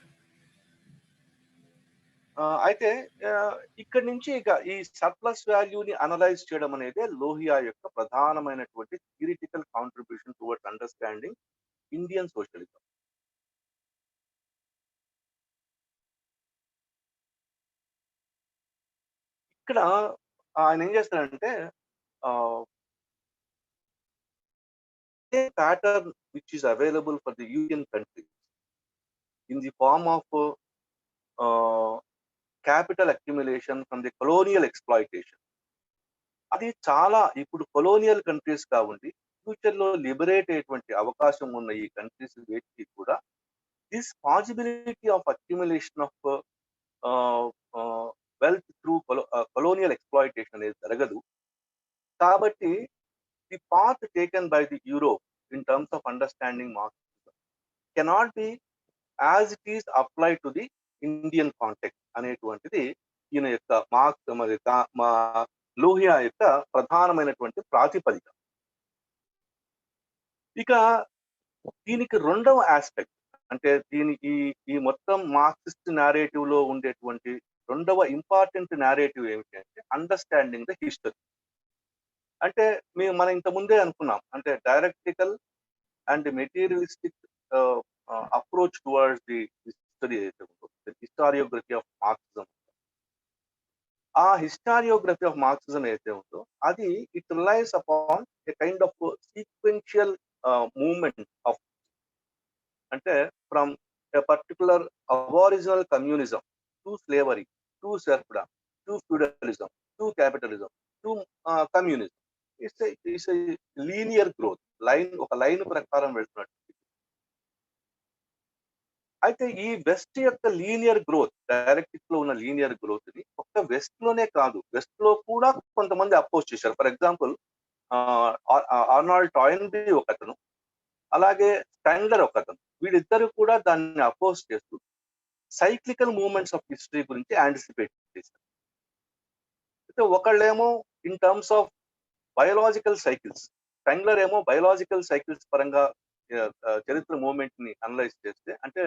అయితే ఇక్కడి నుంచి ఇక ఈ సర్ప్లస్ వాల్యూని అనలైజ్ చేయడం అనేది లోహియా యొక్క ప్రధానమైనటువంటి theoretical contribution towards understanding Indian socialism. ఇక్కడ ఆయన ఏం చేస్తారంటే, pattern which is available for the Union countries in the form of capital accumulation from the colonial exploitation. అది చాలా ఇప్పుడు కొలోనియల్ కంట్రీస్ గా ఉండి ఫ్యూచర్ లో లిబరేట్ అయ్యేటువంటి అవకాశం ఉన్న ఈ కంట్రీస్ వేటికి కూడా this possibility of accumulation of wealth through colonial exploitation అనేది జరగదు. కాబట్టి the path taken by the Europe in terms of understanding Marxism cannot be as it is applied to the Indian context అనేటువంటిది ఈయన యొక్క marks Lohia యొక్క ప్రధానమైనటువంటి ప్రాతిపదిక. ఇక దీనికి రెండవ ఆస్పెక్ట్, అంటే దీనికి ఈ మొత్తం మార్క్సిస్ట్ నారేటివ్ లో ఉండేటువంటి రెండవ ఇంపార్టెంట్ నారేటివ్ ఏమిటి అంటే అండర్స్టాండింగ్ ద హిస్టరీ. అంటే మనం ఇంత ముందే అనుకున్నాం, అంటే dialectical and materialistic approach towards the history ఏదైతే ఉందో, హిస్టారియోగ్రఫీ ఆఫ్ మార్క్సిజం. ఆ హిస్టారియోగ్రఫీ ఆఫ్ మార్క్సిజం ఏదైతే ఉందో అది it relies upon a kind of sequential movement of, అంటే from a particular aboriginal communism to slavery to serfdom to feudalism to capitalism to communism. It's linear growth, ఒక line ప్రకారం వెళ్తున్నట్టు. అయితే ఈ వెస్ట్ యొక్క లీనియర్ గ్రోత్, డైరెక్టిక్ లో ఉన్న linear growth ని ఒక్క వెస్ట్ లోనే కాదు, వెస్ట్ లో కూడా కొంతమంది అపోజ్ చేశారు. ఫర్ ఎగ్జాంపుల్ ఆర్నాల్డ్ టాయిన్బీ ఒకతను, అలాగే స్టాండ్లర్ ఒకతను. వీళ్ళిద్దరు కూడా దాన్ని అపోజ్ చేస్తూ సైక్లికల్ మూవ్మెంట్స్ ఆఫ్ హిస్టరీ గురించి యాంటిసిపేట్ చేశారు. అయితే ఒకళ్ళేమో in terms of biological cycles, స్టాండ్లర్ ఏమో బయోలాజికల్ సైకిల్స్ పరంగా చరిత్ర మూవ్మెంట్ ని అనలైజ్ చేస్తే, అంటే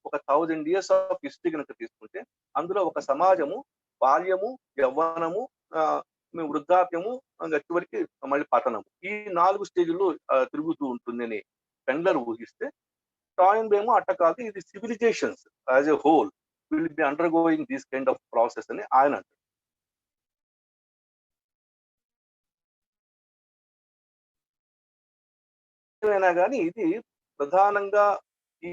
ఒక 1000 years ఆఫ్ హిస్టరీ కనుక తీసుకుంటే అందులో ఒక సమాజము బాల్యము, యవ్వనము, వృద్ధాప్యము, చివరికి మళ్ళీ పతనము, ఈ 4 స్టేజ్లు తిరుగుతూ ఉంటుందని స్టాండ్లర్ ఊహిస్తే, టాయిన్బీ ఏమో అట్ట కాదు, ఇది civilisations as a whole will be under going this kind of process అని ఆయన అంటారు. అయినా కానీ ఇది ప్రధానంగా ఈ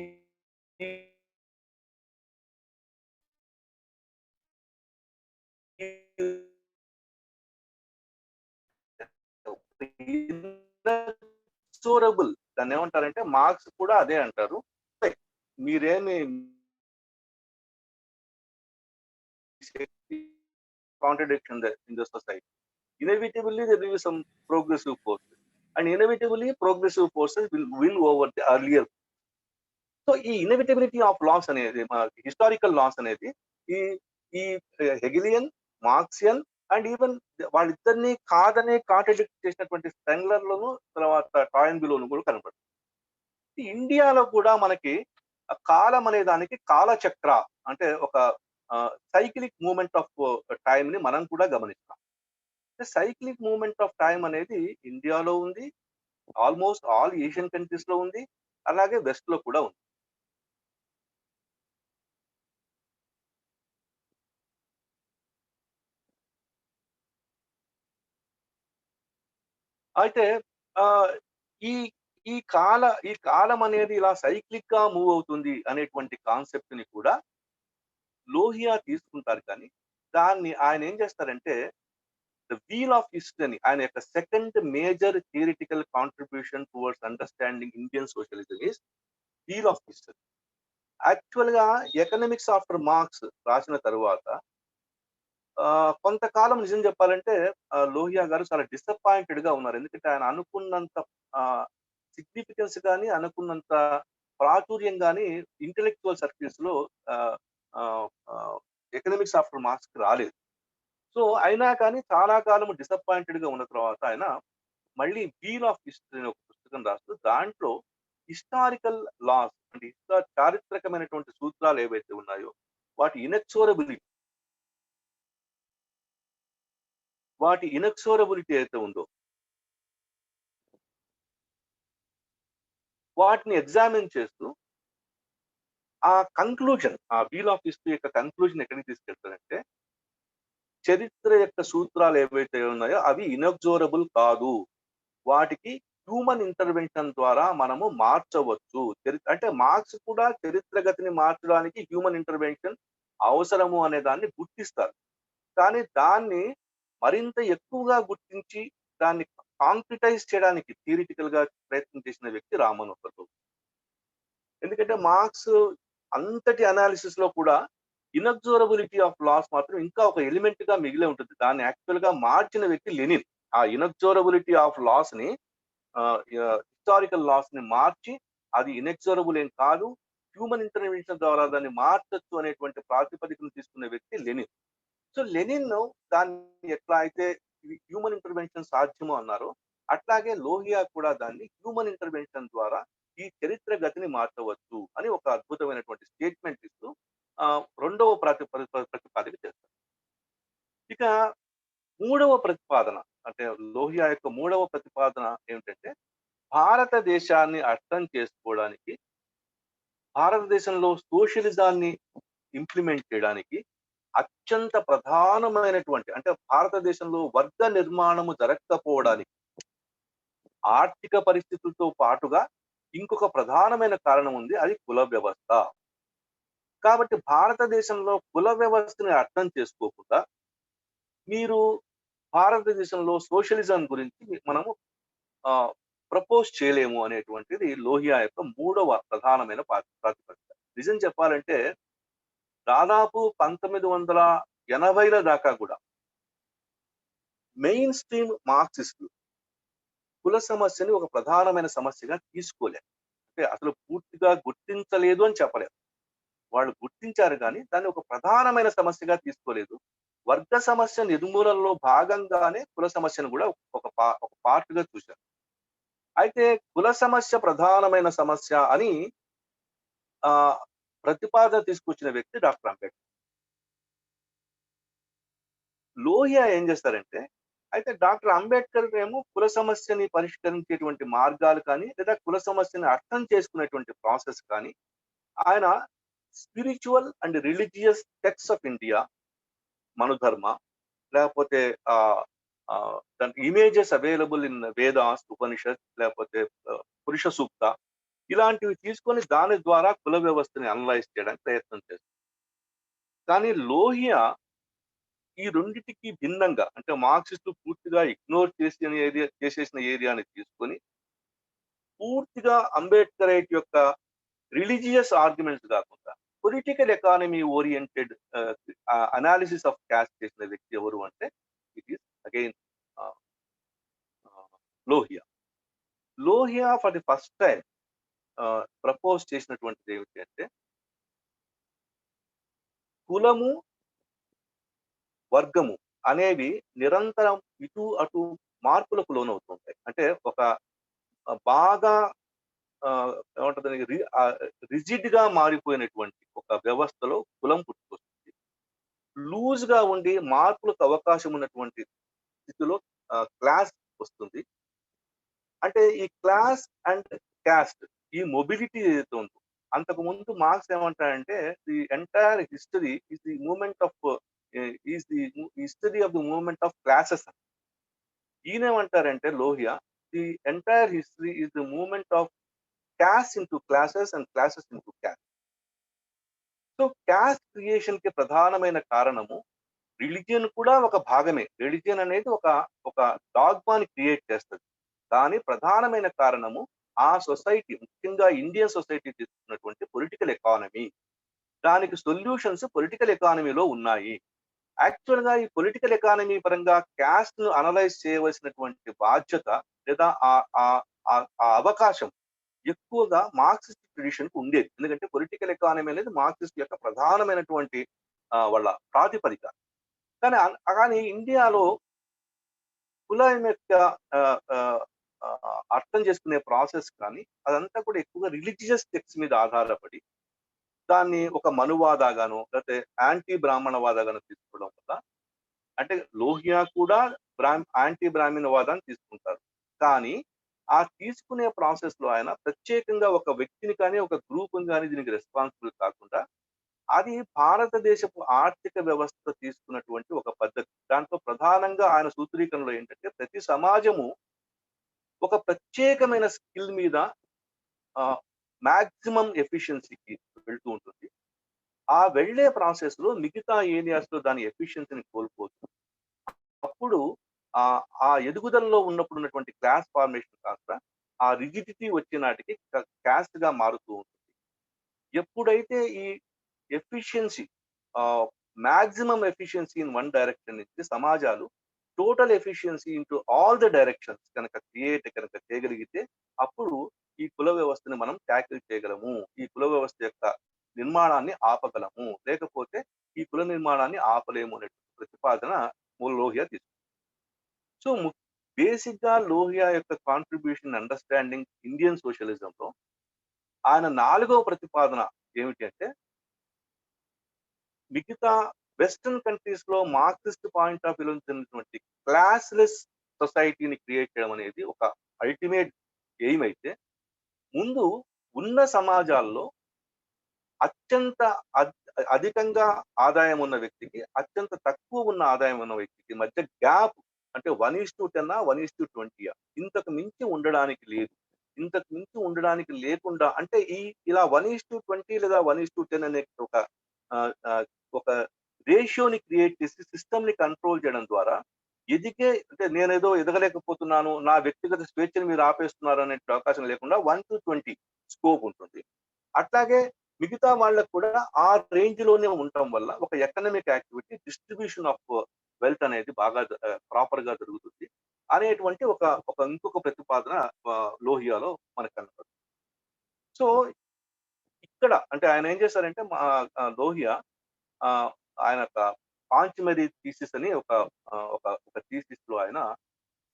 ఇన్ఎక్సోరబుల్, దాన్ని ఏమంటారంటే మార్క్స్ కూడా అదే అంటారు. మీరేమి contradiction in the society. Inevitably, there will be some progressive forces, and inevitably, progressive forces will win over the earlier. So ఈ ఇన్ఎవిటబిలిటీ ఆఫ్ లాస్ అనేది, హిస్టారికల్ లాస్ అనేది ఈ ఈ హెగిలియన్, మార్క్సియన్ అండ్ ఈవెన్ వాళ్ళిద్దరిని కాదనే కాంట్రడిక్ట్ చేసినటువంటి స్టెంగ్లర్లోను, తర్వాత టాయన్బిలోను కూడా కనపడుతుంది. ఇండియాలో కూడా మనకి కాలం అనే దానికి కాలచక్ర అంటే ఒక సైక్లిక్ మూమెంట్ ఆఫ్ టైం ని మనం కూడా గమనిస్తాం. సైక్లిక్ మూమెంట్ ఆఫ్ టైం అనేది ఇండియాలో ఉంది, ఆల్మోస్ట్ ఆల్ ఏషియన్ కంట్రీస్ లో ఉంది, అలాగే వెస్ట్ లో కూడా ఉంది. అయితే ఈ ఈ కాలం అనేది ఇలా సైక్లిక్ గా మూవ్ అవుతుంది అనేటువంటి కాన్సెప్ట్ ని కూడా లోహియా తీసుకుంటారు. కానీ దాన్ని ఆయన ఏం చేస్తారంటే ద వీల్ ఆఫ్ హిస్టరీ అని, ఆయన యొక్క second major theoretical contribution towards understanding Indian socialism is wheel of history. Actual గా ఎకనామిక్స్ ఆఫ్టర్ మార్క్స్ రాసిన తరువాత కొంతకాలం నిజం చెప్పాలంటే లోహియా గారు చాలా డిసప్పాయింటెడ్ గా ఉన్నారు. ఎందుకంటే ఆయన అనుకున్నంత సిగ్నిఫికెన్స్ కానీ, అనుకున్నంత ప్రాచుర్యం కానీ ఇంటెలెక్చువల్ సర్కిల్స్ లో ఎకనామిక్స్ ఆఫ్టర్ మార్క్స్ కి రాలేదు. సో అయినా కానీ చాలా కాలం డిసప్పాయింటెడ్ గా ఉన్న తర్వాత ఆయన మళ్ళీ వీల్ ఆఫ్ హిస్టరీ ఒక పుస్తకం రాస్తూ దాంట్లో హిస్టారికల్ లాస్ అంటే చారిత్రకమైనటువంటి సూత్రాలు ఏవైతే ఉన్నాయో వాటి ఇనెక్సోరబిలిటీ అయితే ఉందో వాటిని ఎగ్జామిన్ చేస్తూ ఆ కంక్లూజన్, ఆ వీల్ ఆఫ్ హిస్టరీ యొక్క కంక్లూజన్ ఎక్కడికి తీసుకెళ్తారంటే చరిత్ర యొక్క సూత్రాలు ఏవైతే ఉన్నాయో అవి ఇనెక్సోరబుల్ కాదు, వాటికి హ్యూమన్ ఇంటర్వెన్షన్ ద్వారా మనము మార్చవచ్చు. అంటే మార్క్స్ కూడా చరిత్ర గతిని మార్చడానికి హ్యూమన్ ఇంటర్వెన్షన్ అవసరము అనే దాన్ని గుర్తిస్తారు. కానీ దాన్ని మరింత ఎక్కువగా గుర్తించి దాన్ని కాంక్రిటైజ్ చేయడానికి థియరిటికల్ గా ప్రయత్నం చేసిన వ్యక్తి రామన్ ఒకరు. ఎందుకంటే మార్క్స్ అంతటి అనాలిసిస్ లో కూడా ఇనెక్సోరబిలిటీ ఆఫ్ లాస్ మాత్రం ఇంకా ఒక ఎలిమెంట్ గా మిగిలే ఉంటుంది. దాన్ని యాక్చువల్ గా మార్చిన వ్యక్తి లెనిన్. ఆ ఇనెక్సోరబిలిటీ ఆఫ్ లాస్ ని, హిస్టారికల్ లాస్ ని మార్చి అది ఇనెక్సోరబుల్ ఏం కాదు, హ్యూమన్ ఇంటర్వెన్షన్ ద్వారా దాన్ని మార్చచ్చు అనేటువంటి ప్రాతిపదికను తీసుకునే వ్యక్తి లెనిన్. సో లెనిన్ దాన్ని ఎట్లా అయితే హ్యూమన్ ఇంటర్వెన్షన్ సాధ్యమో అన్నారో అట్లాగే లోహియా కూడా దాన్ని హ్యూమన్ ఇంటర్వెన్షన్ ద్వారా ఈ చరిత్ర గతిని మార్చవచ్చు అని ఒక అద్భుతమైనటువంటి స్టేట్మెంట్ ఇస్తూ రెండవ ప్రతిపాదిక చేస్తారు. ఇక మూడవ ప్రతిపాదన అంటే లోహియా యొక్క మూడవ ప్రతిపాదన ఏమిటంటే భారతదేశాన్ని అర్థం చేసుకోవడానికి, భారతదేశంలో సోషలిజాన్ని ఇంప్లిమెంట్ చేయడానికి అత్యంత ప్రధానమైనటువంటి అంటే భారతదేశంలో వర్గ నిర్మాణము జరగకపోవడానికి ఆర్థిక పరిస్థితులతో పాటుగా ఇంకొక ప్రధానమైన కారణం ఉంది, అది కుల వ్యవస్థ. కాబట్టి భారతదేశంలో కుల వ్యవస్థని అర్థం చేసుకోకుండా మీరు భారతదేశంలో సోషలిజం గురించి మనము ప్రపోజ్ చేయలేము అనేటువంటిది లోహియా యొక్క మూడవ ప్రధానమైన ప్రాతిపదిక. నిజం చెప్పాలంటే దాదాపు 1980ల దాకా కూడా మెయిన్ స్ట్రీమ్ మార్క్సిస్టులు కుల సమస్యని ఒక ప్రధానమైన సమస్యగా తీసుకోలేదు. అంటే అసలు పూర్తిగా గుర్తించలేదు అని చెప్పలేదు. వాళ్ళు గుర్తించారు కానీ దాన్ని ఒక ప్రధానమైన సమస్యగా తీసుకోలేదు. వర్గ సమస్య నిర్మూలనలో భాగంగానే కుల సమస్యను కూడా ఒక పార్ట్ గా చూశారు. అయితే కుల సమస్య ప్రధానమైన సమస్య అని ప్రతిపాదన తీసుకొచ్చిన వ్యక్తి డాక్టర్ అంబేద్కర్. లోహియా ఏం చేస్తారంటే అయితే డాక్టర్ అంబేద్కర్ ఏమో కుల సమస్యని పరిష్కరించేటువంటి మార్గాలు కానీ లేదా కుల సమస్యని అర్థం చేసుకునేటువంటి ప్రాసెస్ కానీ ఆయన spiritual and religious text of India, Manudharma, లేకపోతే దానికి images available in Vedas, Upanishad, లేకపోతే పురుష సూక్త, ఇలాంటివి తీసుకొని దాని ద్వారా కుల వ్యవస్థని అనలైజ్ చేయడానికి ప్రయత్నం చేస్తారు. కానీ లోహియా ఈ రెండిటికి భిన్నంగా అంటే మార్క్సిస్టులు పూర్తిగా ఇగ్నోర్ చేసేసిన ఏరియాని తీసుకొని పూర్తిగా అంబేద్కరైట్ యొక్క రిలీజియస్ ఆర్గ్యుమెంట్స్ కాకుండా political economy oriented analysis of caste చేసిన వ్యక్తి ఎవరు అంటే it is again Lohia. Lohia for the first time propose చేసినటువంటిది ఏమిటి అంటే కులము వర్గము అనేవి నిరంతరం ఇటు అటు మార్పులకు లోనవుతుంటాయి. అంటే ఒక బాగా ఏమంటుంది రిజిడ్ గా మారిపోయినటువంటి ఒక వ్యవస్థలో కులం పుట్టుకొస్తుంది. లూజ్ గా ఉండి మార్పులకు అవకాశం ఉన్నటువంటి స్థితిలో క్లాస్ వస్తుంది. అంటే ఈ క్లాస్ అండ్ క్యాస్ట్ ఈ మొబిలిటీ ఏదైతే ఉందో అంతకు ముందు మార్క్స్ ఏమంటాడంటే the entire history is the moment of is the history of the moment of classes. ఈయనేమంటారంటే Lohia the entire history is the moment of caste into classes and classes into caste. So caste creation కి ప్రధానమైన కారణము religion కూడా ఒక భాగమే. Religion అనేది ఒక ఒక డాగ్మాని క్రియేట్ చేస్తుంది. దాని ప్రధానమైన కారణము ఆ సొసైటీ ముఖ్యంగా ఇండియన్ సొసైటీ తీసుకున్నటువంటి పొలిటికల్ ఎకానమీ. దానికి సొల్యూషన్స్ పొలిటికల్ ఎకానమీలో ఉన్నాయి. యాక్చువల్ గా ఈ పొలిటికల్ ఎకానమీ పరంగా క్యాస్ట్ ను అనలైజ్ చేయవలసినటువంటి బాధ్యత లేదా ఆ అవకాశం ఎక్కువగా మార్క్సిస్ట్ ట్రెడిషన్ కు ఉండేది. ఎందుకంటే పొలిటికల్ ఎకానమీ అనేది మార్క్సిస్ట్ యొక్క ప్రధానమైనటువంటి వాళ్ళ ప్రాతిపదిక. కానీ ఇండియాలో కులం యొక్క అర్థం చేసుకునే ప్రాసెస్ కానీ అదంతా కూడా ఎక్కువగా రిలీజియస్ టెక్స్ట్ మీద ఆధారపడి దాన్ని ఒక మనువాదగాను లేకపోతే యాంటీ బ్రాహ్మణవాదగాను తీసుకోవడం వల్ల అంటే లోహియా కూడా యాంటీ బ్రాహ్మణవాదాన్ని తీసుకుంటారు. కానీ ఆ తీసుకునే ప్రాసెస్ లో ఆయన ప్రత్యేకంగా ఒక వ్యక్తిని కానీ ఒక గ్రూప్ కానీ దీనికి రెస్పాన్సిబుల్ కాకుండా అది భారతదేశపు ఆర్థిక వ్యవస్థ తీసుకున్నటువంటి ఒక పద్ధతి. దాంట్లో ప్రధానంగా ఆయన సూత్రీకరణలో ఏంటంటే ప్రతి సమాజము ఒక ప్రత్యేకమైన స్కిల్ మీద మాక్సిమం ఎఫిషియన్సీకి వెళ్తూ ఉంటుంది. ఆ వెళ్లే ప్రాసెస్ లో మిగతా ఏరియాస్ లో దాని ఎఫిషియన్సీని కోల్పోతుంది. అప్పుడు ఆ ఎదుగుదలలో ఉన్నటువంటి క్లాస్ ఫార్మేషన్ కాస్త ఆ రిజిడిటీ వచ్చే నాటికి క్యాస్ట్ గా మారుతూ ఉంటుంది. ఎప్పుడైతే ఈ efficiency maximum efficiency in one direction నుంచి సమాజాలు total efficiency into all the directions కనుక చేయగలిగితే అప్పుడు ఈ కుల వ్యవస్థని మనం ట్యాకిల్ చేయగలము. ఈ కుల వ్యవస్థ యొక్క నిర్మాణాన్ని ఆపగలము. లేకపోతే ఈ కుల నిర్మాణాన్ని ఆపలేము అనే ప్రతిపాదన లోహియా తీసుకుంది. సో బేసిక్ గా లోహియా యొక్క కాంట్రిబ్యూషన్ అండర్స్టాండింగ్ ఇండియన్ సోషలిజంలో ఆయన 4వ ప్రతిపాదన ఏమిటి అంటే మిగతా వెస్టర్న్ కంట్రీస్ లో మార్క్సిస్ట్ పాయింట్ ఆఫ్ వ్యూలో చెందినటువంటి క్లాస్లెస్ సొసైటీని క్రియేట్ చేయడం అనేది ఒక అల్టిమేట్ ఎయిమ్ అయితే ముందు ఉన్న సమాజాల్లో అత్యంత అధికంగా ఆదాయం ఉన్న వ్యక్తికి అత్యంత తక్కువ ఉన్న ఆదాయం ఉన్న వ్యక్తికి మధ్య గ్యాప్ అంటే 1:10 1:20 ఇంతకు మించి ఉండడానికి లేదు. ఇంతకు మించి ఉండడానికి లేకుండా అంటే ఇలా 1:20 లేదా 1:10 అనే ఒక రేషియోని క్రియేట్ చేసి సిస్టమ్ ని కంట్రోల్ చేయడం ద్వారా అంటే నేనేదో ఎదగలేకపోతున్నాను, నా వ్యక్తిగత స్వేచ్ఛను మీరు ఆపేస్తున్నారు అనే అవకాశం లేకుండా 1:20 స్కోప్ ఉంటుంది. అట్లాగే మిగతా వాళ్ళకు కూడా ఆ రేంజ్ లోనే ఉండటం వల్ల ఒక economic activity distribution of wealth అనేది బాగా ప్రాపర్ గా జరుగుతుంది అనేటువంటి ఇంకొక ప్రతిపాదన లోహియాలో మనకు కనపడుతుంది. సో ఇక్కడ అంటే ఆయన ఏం చేశారంటే లోహియా ఆయన పాంచమరీ థీసిస్ అని ఒక థీసిస్ లో ఆయన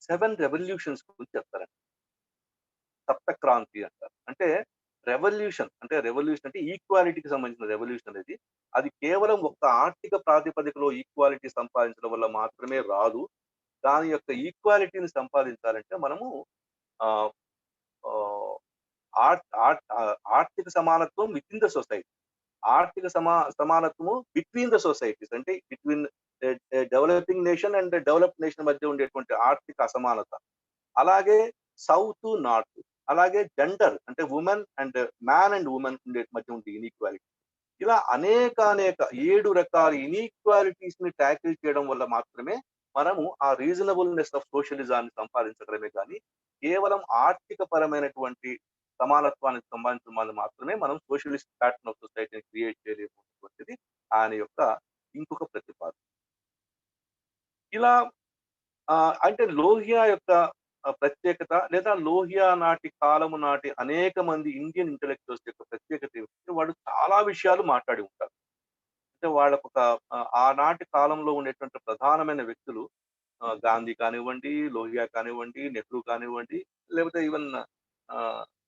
7 రెవల్యూషన్స్ గురించి చెప్తారండి. సప్తక్రాంతి అంటారు. అంటే రెవల్యూషన్ అంటే ఈక్వాలిటీకి సంబంధించిన రెవల్యూషన్ అనేది అది కేవలం ఒక ఆర్థిక ప్రాతిపదికలో ఈక్వాలిటీ సంపాదించడం వల్ల మాత్రమే రాదు. దాని యొక్క ఈక్వాలిటీని సంపాదించాలంటే మనము ఆర్థిక సమానత్వం విత్ ఇన్ ద సొసైటీ, ఆర్థిక సమానత్వము బిట్వీన్ ద సొసైటీస్ అంటే between developing nation and developed nation మధ్య ఉండేటువంటి ఆర్థిక అసమానత, అలాగే సౌత్ నార్త్, అలాగే జెండర్ అంటే women and man and women మధ్య ఉండే ఇన్ఈక్వాలిటీ, ఇలా అనేక 7 రకాల ఇనీక్వాలిటీస్ ని ట్యాకిల్ చేయడం వల్ల మాత్రమే మనము ఆ రీజనబుల్‌నెస్ ఆఫ్ సోషలిజాన్ని సంపాదించగలమే గానీ, కేవలం ఆర్థిక పరమైనటువంటి సమానత్వానికి సంబంధించిన వాళ్ళు మాత్రమే మనం సోషలిస్ట్ ప్యాటర్న్ ఆఫ్ సొసైటీని క్రియేట్ చేయలేము అనేటువంటిది ఆయన యొక్క ఇంకొక ప్రతిపాదన. ఇలా అంటే లోహియా యొక్క ప్రత్యేకత లేదా లోహియా నాటి కాలము నాటి అనేక మంది ఇండియన్ ఇంటెలెక్చువల్స్ యొక్క ప్రత్యేకత ఏమిటంటే వాళ్ళు చాలా విషయాలు మాట్లాడి ఉంటారు. అంటే వాళ్ళకొక ఆనాటి కాలంలో ఉండేటువంటి ప్రధానమైన వ్యక్తులు గాంధీ కానివ్వండి, లోహియా కానివ్వండి, నెహ్రూ కానివ్వండి, లేకపోతే ఈవెన్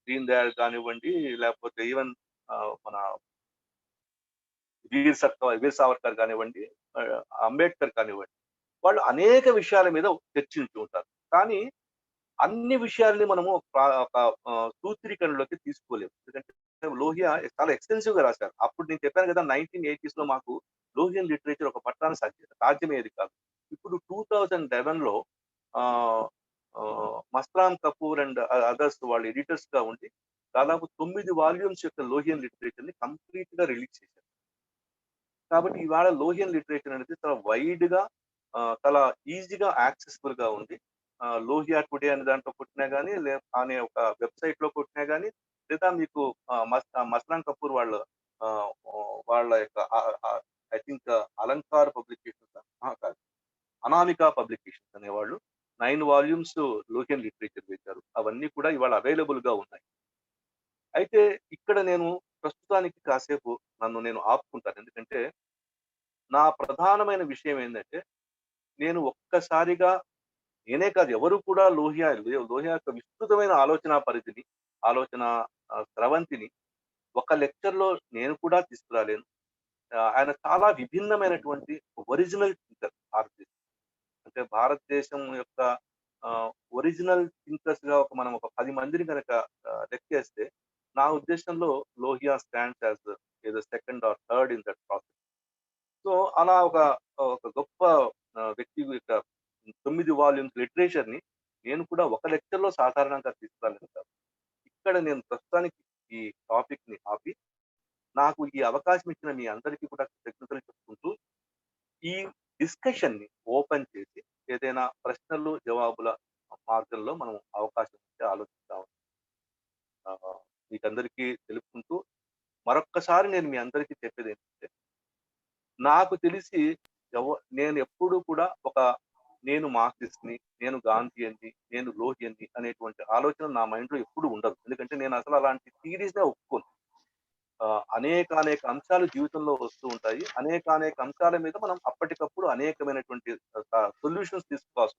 దీన్ దయాళ్ కానివ్వండి, లేకపోతే ఈవెన్ మన వీర్ సావర్కర్ కానివ్వండి, అంబేద్కర్ కానివ్వండి. వాళ్ళు అనేక విషయాల మీద చర్చించుతూ ఉంటారు. కానీ అన్ని విషయాల్ని మనము ఒక సూత్రీకరణలోకి తీసుకోలేము. ఎందుకంటే లోహియా చాలా ఎక్స్‌టెన్సివ్‌గా రాశారు. అప్పుడు నేను చెప్పాను కదా! 1980స్‌లో మాకు లోహియన్ లిటరేచర్ ఒక పట్టాన సాధ్యమయ్యేది కాదు. ఇప్పుడు 2011లో ఆహ్, మస్రాన్ కపూర్ అండ్ అదర్స్ వాళ్ళు ఎడిటర్స్‌గా ఉండి దాదాపు 9 వాల్యూమ్స్ యొక్క లోహియన్ లిటరేచర్‌ని కంప్లీట్‌గా రిలీజ్ చేశారు. కాబట్టి ఇవాళ లోహియన్ లిటరేచర్ అనేది చాలా వైడ్‌గా చాలా ఈజీగా యాక్సెసిబుల్‌గా ఉంది. లోహియా టుడే అనే దాంట్లో కొట్టినా గాని, అనే ఒక వెబ్‌సైట్‌లో కొట్టినా గాని, లేదా మీకు మస్రాన్ కపూర్ వాళ్ళ యొక్క ఐ థింక్ అలంకార్ పబ్లికేషన్స్ కాదు. అనామిక పబ్లికేషన్స్ అనేవాళ్ళు 9 వాల్యూమ్స్ లోహియన్ లిటరేచర్ వేశారు. అవన్నీ కూడా ఇవాళ అవైలబుల్‌గా ఉన్నాయి. అయితే ఇక్కడ నేను ప్రస్తుతానికి కాసేపు నన్ను నేను ఆపుకుంటాను. ఎందుకంటే నా ప్రధానమైన విషయం ఏందంటే, నేను ఒక్కసారిగా నేనే కాదు ఎవరు కూడా లోహియా యొక్క విస్తృతమైన ఆలోచనా పరిధిని, ఆలోచన స్రవంతిని ఒక లెక్చర్‌లో నేను కూడా తీసుకురాలేను. ఆయన చాలా విభిన్నమైనటువంటి ఒరిజినల్ థింకర్ భారతదేశం. అంటే భారతదేశం యొక్క ఒరిజినల్ థింకర్స్‌గా ఒక 10 మందిని గనక లెక్కేస్తే, నా ఉద్దేశంలో లోహియా స్టాండ్స్ యాస్ ఏదో second or third in that process. So, అలా ఒక గొప్ప వ్యక్తి యొక్క 9 వాల్యూమ్స్ లిటరేచర్‌ని నేను కూడా ఒక లెక్చర్‌లో సాధారణంగా తీసుకురాలేను సార్. ఇక్కడ నేను ప్రస్తుతానికి ఈ టాపిక్‌ని ఆపి, నాకు ఈ అవకాశం ఇచ్చిన మీ అందరికీ కూడా కృతజ్ఞతలు చెప్పుకుంటూ, ఈ డిస్కషన్‌ని ఓపెన్ చేసి ఏదైనా ప్రశ్నలు, జవాబుల మార్గంలో మనం అవకాశం ఇస్తే ఆలోచిద్దామని మీకందరికీ తెలుపుకుంటూ, మరొక్కసారి నేను మీ అందరికీ చెప్పేదేంటంటే నాకు తెలిసి నేనెప్పుడూ కూడా నేను మార్క్సిస్ట్‌ని, నేను గాంధీయన్‌ని, నేను లోహియన్‌ని అనేటువంటి ఆలోచన నా మైండ్‌లో ఎప్పుడు ఉండదు. ఎందుకంటే నేనసలు అలాంటి థియరీస్‌నే ఒప్పుకోను. అనేక అంశాలు జీవితంలో వస్తూ ఉంటాయి. అనేక అంశాల మీద మనం అప్పటికప్పుడు అనేకమైనటువంటి సొల్యూషన్స్ తీసుకోవాల్సి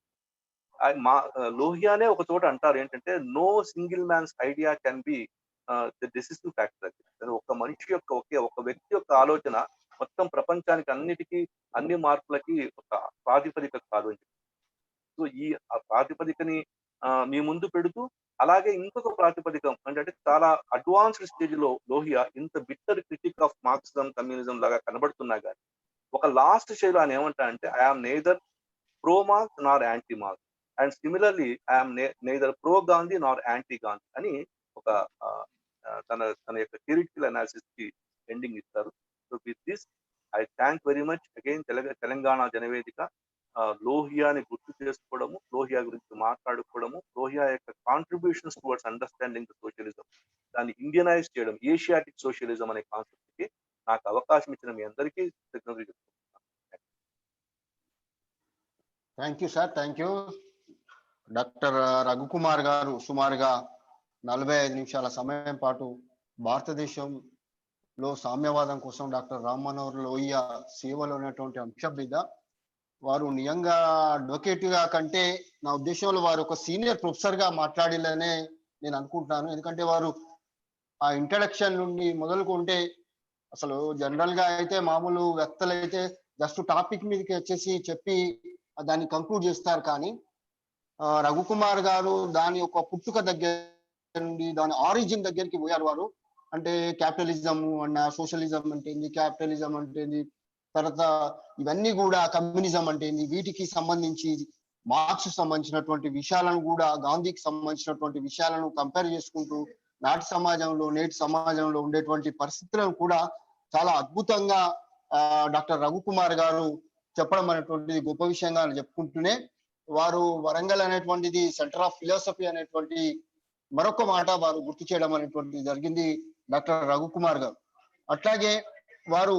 లోహియానే ఒక చోట అంటారు ఏంటంటే, "no single man's idea can be the decisive factor" అని. ఒక మనిషి యొక్క ఒక వ్యక్తి యొక్క ఆలోచన మొత్తం ప్రపంచానికి అన్ని మార్పులకి ఒక ప్రాతిపదిక కాదు అని చెప్పి. సో, ఆ ప్రాతిపదికని మీ ముందు పెడుతూ, అలాగే ఇంకొక ప్రాతిపదికం అంటే చాలా అడ్వాన్స్‌డ్ స్టేజ్‌లో లోహియా ఇంత bitter critic of Marxism, communism లాగా కనబడుతున్నా గాని, ఒక లాస్ట్ స్టేజ్‌లో ఆయన ఏమంటారంటే, "I am neither pro Marx nor anti Marx. And similarly I am neither pro Gandhi nor anti Gandhi" అని ఒక ఆహ్, ఆహ్, తన తన యొక్క థియరిటికల్ అనాలిసిస్‌కి ఎండింగ్ ఇస్తారు. So, with this I thank very much again Telangana Janavedika లోహియాని గుర్తు చేసుకోవడము, లోహియా గురించి మాట్లాడుకోవడము, లోహియా యొక్క contributions towards understanding the socialism, దాన్ని ఇండియనైజ్ చేయడం, ఏషియాటిక్ సోషలిజం అనే కాన్సెప్ట్‌కి నాకు అవకాశం ఇచ్చిన మీ అందరికీ కృతజ్ఞతలు చెప్పుకుంటున్నాను. Thank you sir. Thank you. Doctor Raghukumar garu సుమారుగా 45 నిమిషాల సమయం పాటు భారతదేశంలో సామ్యవాదం కోసం డాక్టర్ రామ్ మనోహర్ లోహియా సేవలు అనేటువంటి అంశం మీద వారు నిజంగా అడ్వకేట్ గా కంటే నా ఉద్దేశంలో వారు ఒక సీనియర్ ప్రొఫెసర్ గా మాట్లాడాలనే నేను అనుకుంటున్నాను. ఎందుకంటే వారు ఆ ఇంట్రడక్షన్ నుండి మొదలుకుంటే అసలు జనరల్ గా అయితే మామూలు వ్యక్తులు అయితే జస్ట్ టాపిక్ మీదకి వచ్చేసి చెప్పి దాన్ని కంక్లూడ్ చేస్తారు. కానీ రఘుకుమార్ గారు దాని యొక్క పుట్టుక దగ్గర నుండి దాని ఆరిజిన్ దగ్గరికి పోయారు వారు. అంటే క్యాపిటలిజం అన్న, సోషలిజం అంటే ఏంది, క్యాపిటలిజం అంటే ఏంది, తర్వాత ఇవన్నీ కూడా కమ్యూనిజం అంటే ఏంది, వీటికి సంబంధించి మార్క్స్ సంబంధించినటువంటి విషయాలను కూడా గాంధీకి సంబంధించినటువంటి విషయాలను కంపేర్ చేసుకుంటూ నాటి సమాజంలో నేటి సమాజంలో ఉండేటువంటి పరిస్థితులను కూడా చాలా అద్భుతంగా డాక్టర్ రఘుకుమార్ గారు చెప్పడం అనేటువంటిది గొప్ప విషయంగా చెప్పుకుంటూనే, వారు వరంగల్ అనేటువంటిది సెంటర్ ఆఫ్ ఫిలాసఫీ అనేటువంటి మరొక మాట వారు గుర్తు చేయడం అనేటువంటిది జరిగింది డాక్టర్ రఘుకుమార్ గారు. అట్లాగే వారు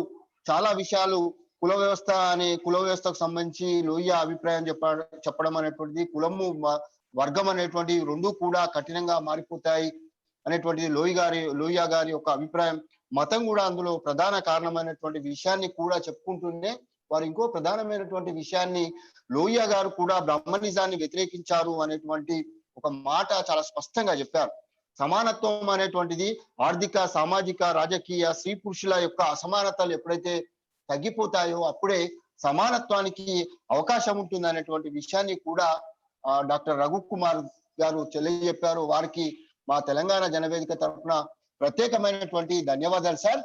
చాలా విషయాలు కుల వ్యవస్థకు సంబంధించి లోయ అభిప్రాయం చెప్పడం అనేటువంటిది, కులము వర్గం అనేటువంటి రెండు కూడా కఠినంగా మారిపోతాయి అనేటువంటిది లోయ గారి యొక్క అభిప్రాయం. మతం కూడా అందులో ప్రధాన కారణమైనటువంటి విషయాన్ని కూడా చెప్పుకుంటూనే, వారు ఇంకో ప్రధానమైనటువంటి విషయాన్ని లోయ గారు కూడా బ్రహ్మనిజాన్ని వ్యతిరేకించారు అనేటువంటి ఒక మాట చాలా స్పష్టంగా చెప్పారు. సమానత్వం అనేటువంటిది ఆర్థిక, సామాజిక, రాజకీయ, స్త్రీ పురుషుల యొక్క అసమానతలు ఎప్పుడైతే తగ్గిపోతాయో అప్పుడే సమానత్వానికి అవకాశం ఉంటుంది అనేటువంటి విషయాన్ని కూడా డాక్టర్ రఘుకుమార్ గారు తెలియజెప్పారు. వారికి మా తెలంగాణ జనవేదిక తరఫున ప్రత్యేకమైనటువంటి ధన్యవాదాలు సార్.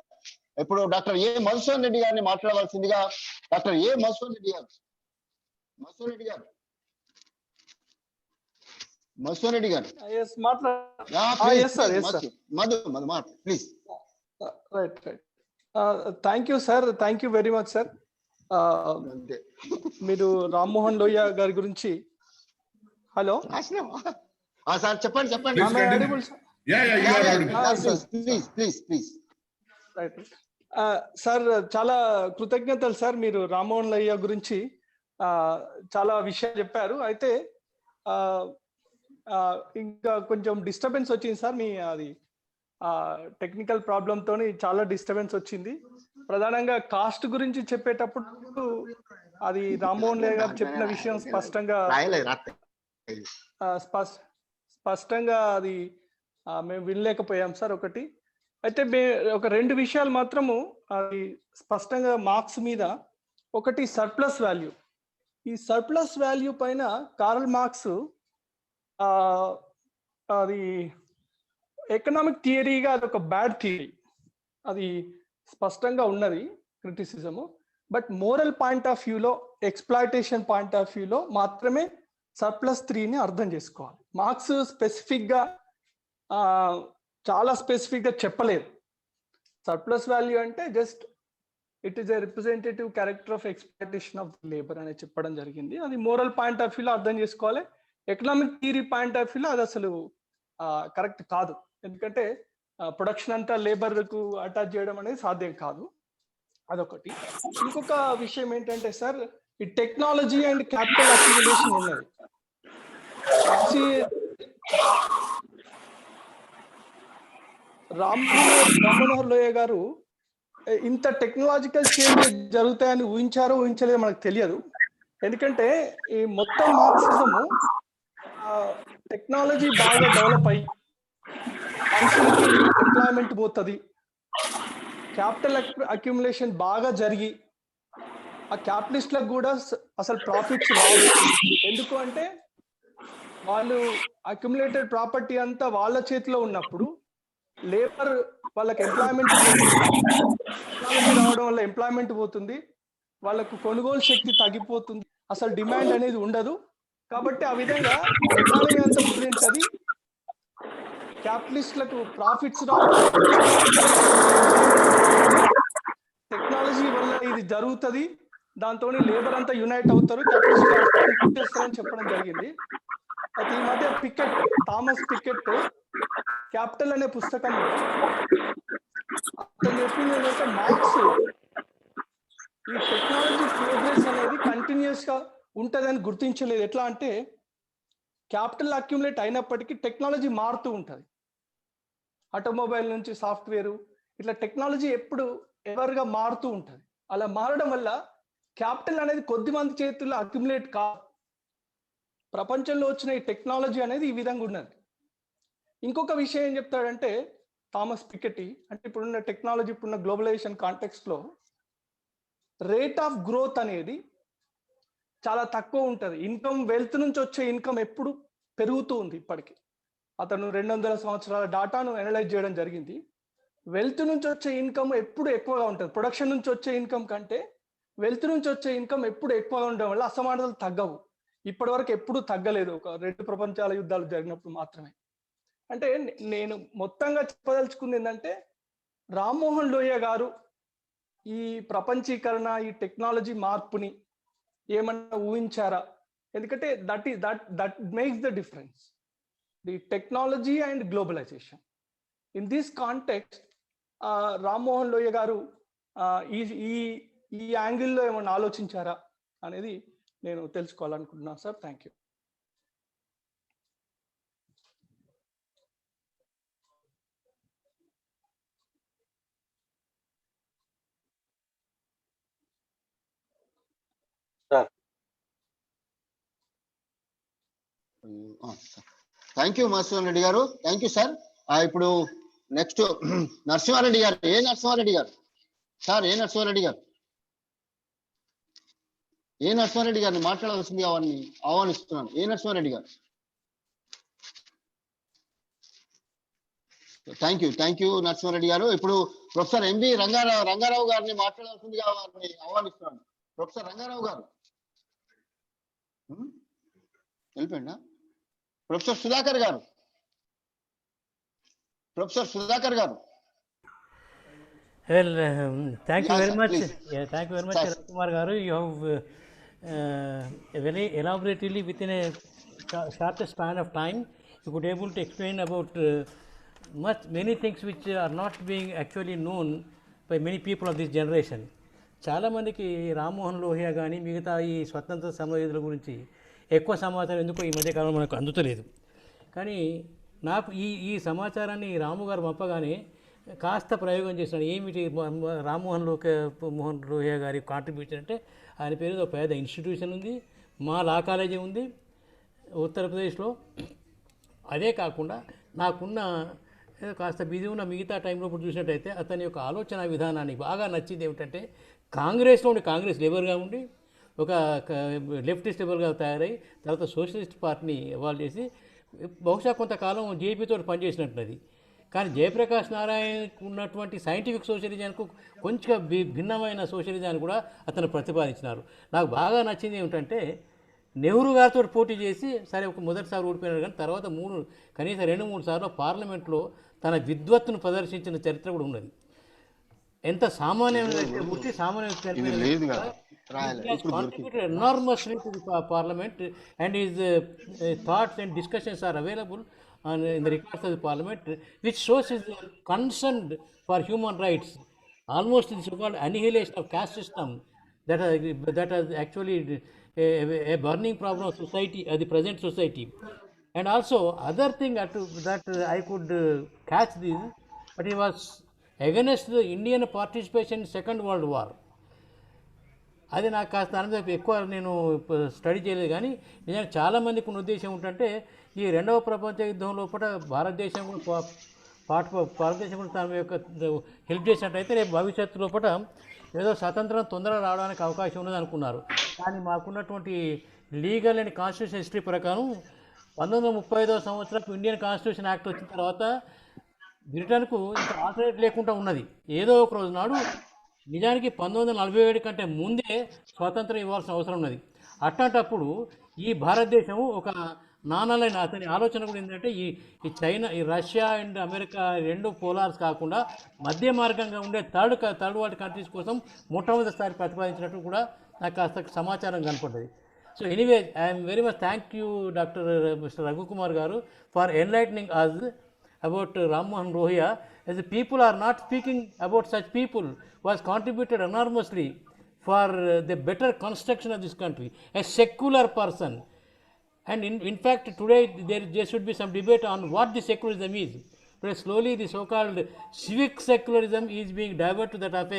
ఇప్పుడు డాక్టర్ ఏ మధుసూదన్ రెడ్డి గారిని మాట్లాడవలసిందిగా డాక్టర్ ఏ మధుసూదన్ రెడ్డి గారు. మధుసూదన్ రెడ్డి గారు please. Right. Thank you sir, thank you very much sir. మీరు రామ్మోహన్ లోయ గారి గురించి. హలో సార్, చెప్పండి. సార్, చాలా కృతజ్ఞతలు సార్. మీరు రామ్మోహన్ లోయ గురించి చాలా విషయాలు చెప్పారు. అయితే ఇంకా కొంచెం డిస్టర్బెన్స్ వచ్చింది సార్. మీ అది టెక్నికల్ ప్రాబ్లమ్ తోని చాలా డిస్టర్బెన్స్ వచ్చింది. ప్రధానంగా కాస్ట్ గురించి చెప్పేటప్పుడు అది రామ్మోహన్ లోయ గారు చెప్పిన విషయం స్పష్టంగా అది మేము వినలేకపోయాం సార్. ఒకటి అయితే ఒక రెండు విషయాలు మాత్రము అది స్పష్టంగా మార్క్స్ మీద. ఒకటి సర్ప్లస్ వాల్యూ. ఈ సర్ప్లస్ వాల్యూ పైన కార్ల్ మార్క్స్ అది ఎకనామిక్ థియరీగా అది ఒక బ్యాడ్ థియరీ, అది స్పష్టంగా ఉన్నది criticism. But moral point of వ్యూలో, ఎక్స్ప్లాయిటేషన్ పాయింట్ ఆఫ్ వ్యూలో మాత్రమే సర్ప్లస్ 3ని అర్థం చేసుకోవాలి. మార్క్స్ స్పెసిఫిక్గా చాలా స్పెసిఫిక్గా చెప్పలేదు. సర్ప్లస్ వాల్యూ అంటే just it is a representative character of exploitation of labour అని చెప్పడం జరిగింది. అది మోరల్ పాయింట్ ఆఫ్ వ్యూలో అర్థం చేసుకోవాలి. ఎకనామిక్ థియరీ పాయింట్ ఆఫ్ వ్యూలో అది అసలు కరెక్ట్ కాదు. ఎందుకంటే ప్రొడక్షన్ అంతా లేబర్కు అటాచ్ చేయడం అనేది సాధ్యం కాదు. అదొకటి. ఇంకొక విషయం ఏంటంటే సార్, ఈ టెక్నాలజీ అండ్ క్యాపిటల్ అక్యుములేషన్ ఉన్నది. రామ్మనోహర్ లోయ గారు ఇంత టెక్నాలజికల్ చేంజెస్ జరుగుతాయని ఊహించలేదో మనకు తెలియదు. ఎందుకంటే ఈ మొత్తం మార్క్సిజము టెక్నాలజీ బాగా డెవలప్ అయ్యి మనుషులకి ఎంప్లాయ్మెంట్ పోతుంది, క్యాపిటల్ అక్యుములేషన్ బాగా జరిగి ఆ క్యాపిటలిస్ట్లకు కూడా అసలు ప్రాఫిట్స్ రావు. ఎందుకు అంటే వాళ్ళు అక్యుములేటెడ్ ప్రాపర్టీ అంతా వాళ్ళ చేతిలో ఉన్నప్పుడు లేబర్ వాళ్ళకి ఎంప్లాయ్మెంట్ రావడం వల్ల ఎంప్లాయ్మెంట్ పోతుంది, వాళ్ళకు కొనుగోలు శక్తి తగ్గిపోతుంది, అసలు డిమాండ్ అనేది ఉండదు. కాబట్టి ఆ విధంగా ఎకానమీ అంతా కుదిరింటది, క్యాపిటలిస్ట్లకు ప్రాఫిట్స్ రావు, టెక్నాలజీ వల్ల ఇది జరుగుతుంది, దాంతో లేబర్ అంతా యునైట్ అవుతారు, క్యాపిటలిస్ట్ చేస్తారని చెప్పడం జరిగింది. అయితే ఈ మధ్య థామస్ పికెట్ క్యాపిటల్ అనే పుస్తకంలో అతను చెప్పింది ఏంటంటే మార్క్స్ ఈ టెక్నాలజీ ప్రోగ్రెస్ అనేది కంటిన్యూస్ గా ఉంటుందని గుర్తించలేదు. ఎట్లా అంటే క్యాపిటల్ అక్యుములేట్ అయినప్పటికీ టెక్నాలజీ మారుతూ ఉంటుంది. ఆటోమొబైల్ నుంచి సాఫ్ట్వేరు ఇట్లా టెక్నాలజీ ఎప్పుడు ఎవర్గా మారుతూ ఉంటుంది. అలా మారడం వల్ల క్యాపిటల్ అనేది కొద్ది మంది చేతుల్లో అక్యుములేట్ కాదు. ప్రపంచంలో వచ్చిన ఈ టెక్నాలజీ అనేది ఈ విధంగా ఉన్నది. ఇంకొక విషయం ఏం చెప్తాడంటే థామస్ పికెటీ, అంటే ఇప్పుడున్న టెక్నాలజీ, ఇప్పుడున్న గ్లోబలైజేషన్ కాంటెక్స్ట్ లో రేట్ ఆఫ్ గ్రోత్ అనేది చాలా తక్కువ ఉంటుంది. ఇన్కమ్, వెల్త్ నుంచి వచ్చే ఇన్కమ్ ఎప్పుడు పెరుగుతూ ఉంది. ఇప్పటికీ అతను 200 సంవత్సరాల డాటాను అనలైజ్ చేయడం జరిగింది. వెల్త్ నుంచి వచ్చే ఇన్కమ్ ఎప్పుడు ఎక్కువగా ఉంటుంది. ప్రొడక్షన్ నుంచి వచ్చే ఇన్కమ్ కంటే వెల్త్ నుంచి వచ్చే ఇన్కమ్ ఎప్పుడు ఎక్కువగా ఉండడం వల్ల అసమానతలు తగ్గవు. ఇప్పటి వరకు ఎప్పుడు తగ్గలేదు, ఒక 2 ప్రపంచాల యుద్ధాలు జరిగినప్పుడు మాత్రమే. అంటే నేను మొత్తంగా చెప్పదలుచుకుంది ఏంటంటే రామ్మోహన్ లోయ గారు ఈ ప్రపంచీకరణ, ఈ టెక్నాలజీ మార్పుని ఏమన్నా ఊహించారా? ఎందుకంటే that makes the difference, the technology and globalisation. In this context Rammohan Lohia గారు ఈ ఈ యాంగిల్లో ఏమన్నా ఆలోచించారా అనేది నేను తెలుసుకోవాలనుకుంటున్నాను sir. Thank you. Thank you Madhusudan Reddy గారు, థ్యాంక్ యూ సార్. ఇప్పుడు నెక్స్ట్ నరసింహారెడ్డి గారు. నరసింహారెడ్డి గారు సార్, నరసింహారెడ్డి గారు, నరసింహారెడ్డి గారిని మాట్లాడవలసిందిగా వారిని ఆహ్వానిస్తున్నాను. నరసింహారెడ్డి గారు. థ్యాంక్ యూ నరసింహారెడ్డి గారు. ఇప్పుడు ప్రొఫెసర్ ఎంవి రంగారావు గారిని మాట్లాడవలసిందిగా వారిని ఆహ్వానిస్తున్నాను. ప్రొఫెసర్ రంగారావు గారు వెళ్ళిపోయిందా? ప్రొఫెసర్ సుధాకర్ గారు. Well, thank you Yes, very sir, much. please. Yeah, thank you very much, Sir. Kumar Garu. You have very elaborately, within a shortest span of time, you could able to explain about many things which are not being actually known by many people of this generation. చాలా మందికి రామ్మోహన్ లోహియా కానీ మిగతా ఈ స్వతంత్ర సమరయోధుల గురించి ఎక్కువ సమాచారం ఎందుకో ఈ మధ్యకాలంలో మనకు అందుతలేదు. కానీ నాకు ఈ సమాచారాన్ని రాము గారు పంపగానే కాస్త ప్రయోగం చేస్తున్నాడు. ఏమిటి రామ్మోహన్ లోహియా గారి కాంట్రిబ్యూషన్ అంటే, ఆయన పేరు ఒక పెద్ద ఇన్స్టిట్యూషన్ ఉంది, మా లా కాలేజీ ఉంది ఉత్తరప్రదేశ్లో. అదే కాకుండా నాకున్న కాస్త బిజీ ఉన్న మిగతా టైంలో ఇప్పుడు చూసినట్టయితే అతని యొక్క ఆలోచన విధానానికి బాగా నచ్చింది ఏమిటంటే, కాంగ్రెస్ లేబర్గా ఉండి ఒక లెఫ్టిస్ట్ లేబర్గా తయారై తర్వాత సోషలిస్ట్ పార్టీని ఎవాల్వ్ చేసి బహుశా కొంతకాలం జేపీతో పనిచేసినట్టున్నది. కానీ జయప్రకాష్ నారాయణకు ఉన్నటువంటి సైంటిఫిక్ సోషలిజానికి కొంచెం భిన్నమైన సోషలిజాన్ని కూడా అతను ప్రతిపాదించినారు. నాకు బాగా నచ్చింది ఏమిటంటే, నెహ్రూ గారితో పోటీ చేసి సరే ఒక మొదటిసారి ఓడిపోయినారు, కానీ తర్వాత కనీసం 2-3 సార్లు పార్లమెంట్లో తన విద్వత్తును ప్రదర్శించిన చరిత్ర కూడా ఉన్నది. ఎంత సామాన్యమైన పుట్టి సామాన్య contributed enormously to the parliament, and his thoughts and discussions are available in the records of the parliament, which shows his concern for human rights, almost the so-called annihilation of caste system that is actually a burning problem of society, the present society. And also other thing that I could catch this, but he was against the Indian participation in Second World War. అది నాకు కాస్త ఆనందం. ఎక్కువ నేను study చేయలేదు, కానీ నిజంగా చాలామందికి ఉన్న ఉద్దేశం ఏంటంటే, ఈ 2వ ప్రపంచ యుద్ధం లోపల భారతదేశం కూడా తన యొక్క హెల్ప్ చేసినట్టయితే రేపు భవిష్యత్తు లోపల ఏదో స్వతంత్రం తొందరగా రావడానికి అవకాశం ఉన్నది అనుకున్నారు. కానీ మాకున్నటువంటి లీగల్ అండ్ కాన్స్టిట్యూషన్ హిస్టరీ ప్రకారం 1935వ సంవత్సరం ఇండియన్ కాన్స్టిట్యూషన్ యాక్ట్ వచ్చిన తర్వాత బ్రిటన్కు ఇంకా ఆల్టర్నేట్ లేకుండా ఉన్నది. ఏదో ఒక రోజు నాడు నిజానికి 1947 కంటే ముందే స్వాతంత్రం ఇవ్వాల్సిన అవసరం ఉన్నది. అట్లాంటప్పుడు ఈ భారతదేశం ఒక నాణాలైన అతని ఆలోచన కూడా ఏంటంటే, ఈ చైనా, ఈ రష్యా అండ్ అమెరికా 2 పోలార్స్ కాకుండా మధ్య మార్గంగా ఉండే థర్డ్ వరల్డ్ కంట్రీస్ కోసం మొట్టమొదటిసారి ప్రతిపాదించినట్టు కూడా నాకు కాస్త సమాచారం కనపడ్డది. So anyway, I'm very much thank you doctor mister Raghukumar garu for enlightening us about Rammohan Lohiya, as the people are not speaking about such people who has contributed enormously for the better construction of this country, a secular person. And in fact today there should be some debate on what the secularism is. But slowly the so-called civic secularism is being diverted to that of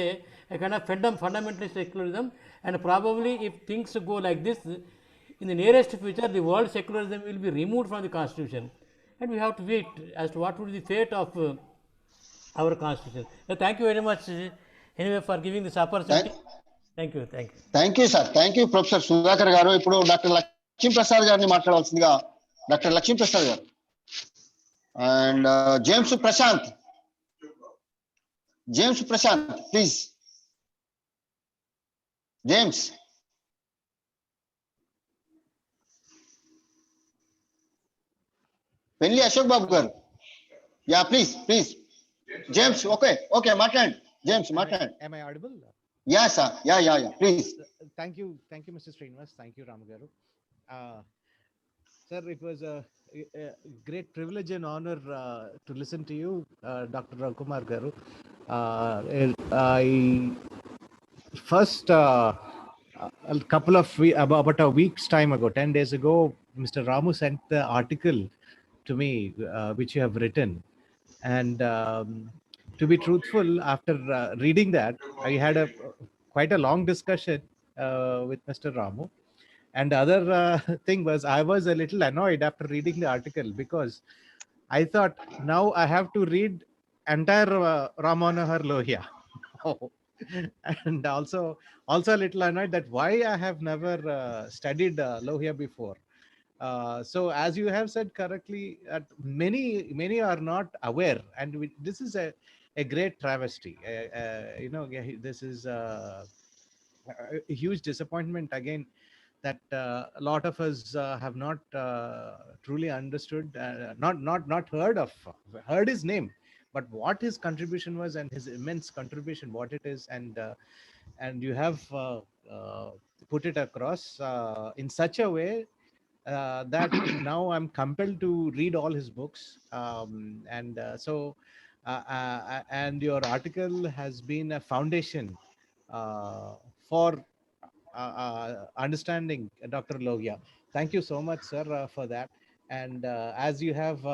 a kind of fundamentalist secularism, and probably if things go like this, in the nearest future the world secularism will be removed from the constitution. And we have to wait as to what would be the fate of our constitution. So thank you very much anyway for giving this opportunity. Thank you. sir. Thank you Professor Sudhakar garu. Ippudu Dr. Lakshmi Prasad garni maatladalsindiga Dr. Lakshmi Prasad garu and James Prashant, please. James. Penli Ashok Babu garu. Yeah, please. James, okay, Martin. James, Martin. Am I audible? Yeah, sir. Yeah. Please. Thank you, Mr. Srinivas. Thank you, Ram Garu. Sir, it was a great privilege and honor to listen to you, Dr. Raghukumar Garu. I first a couple of about a week's time ago, 10 days ago, Mr. Ramu sent the article to me, which you have written. And to be truthful, after reading that, I had quite a long discussion with Mr. Ramu. And the other thing was, I was a little annoyed after reading the article, because I thought, now I have to read entire Ram Manohar Lohia. And also a little annoyed that why I have never studied Lohia before. So as you have said correctly, many are not aware, and this is a great travesty. This is a huge disappointment again, that a lot of us have not truly understood, not heard his name, but what his contribution was, and his immense contribution, what it is. And you have put it across in such a way that now I'm compelled to read all his books. And your article has been a foundation for understanding Dr. Lohia. Thank you so much, sir, for that. And as you have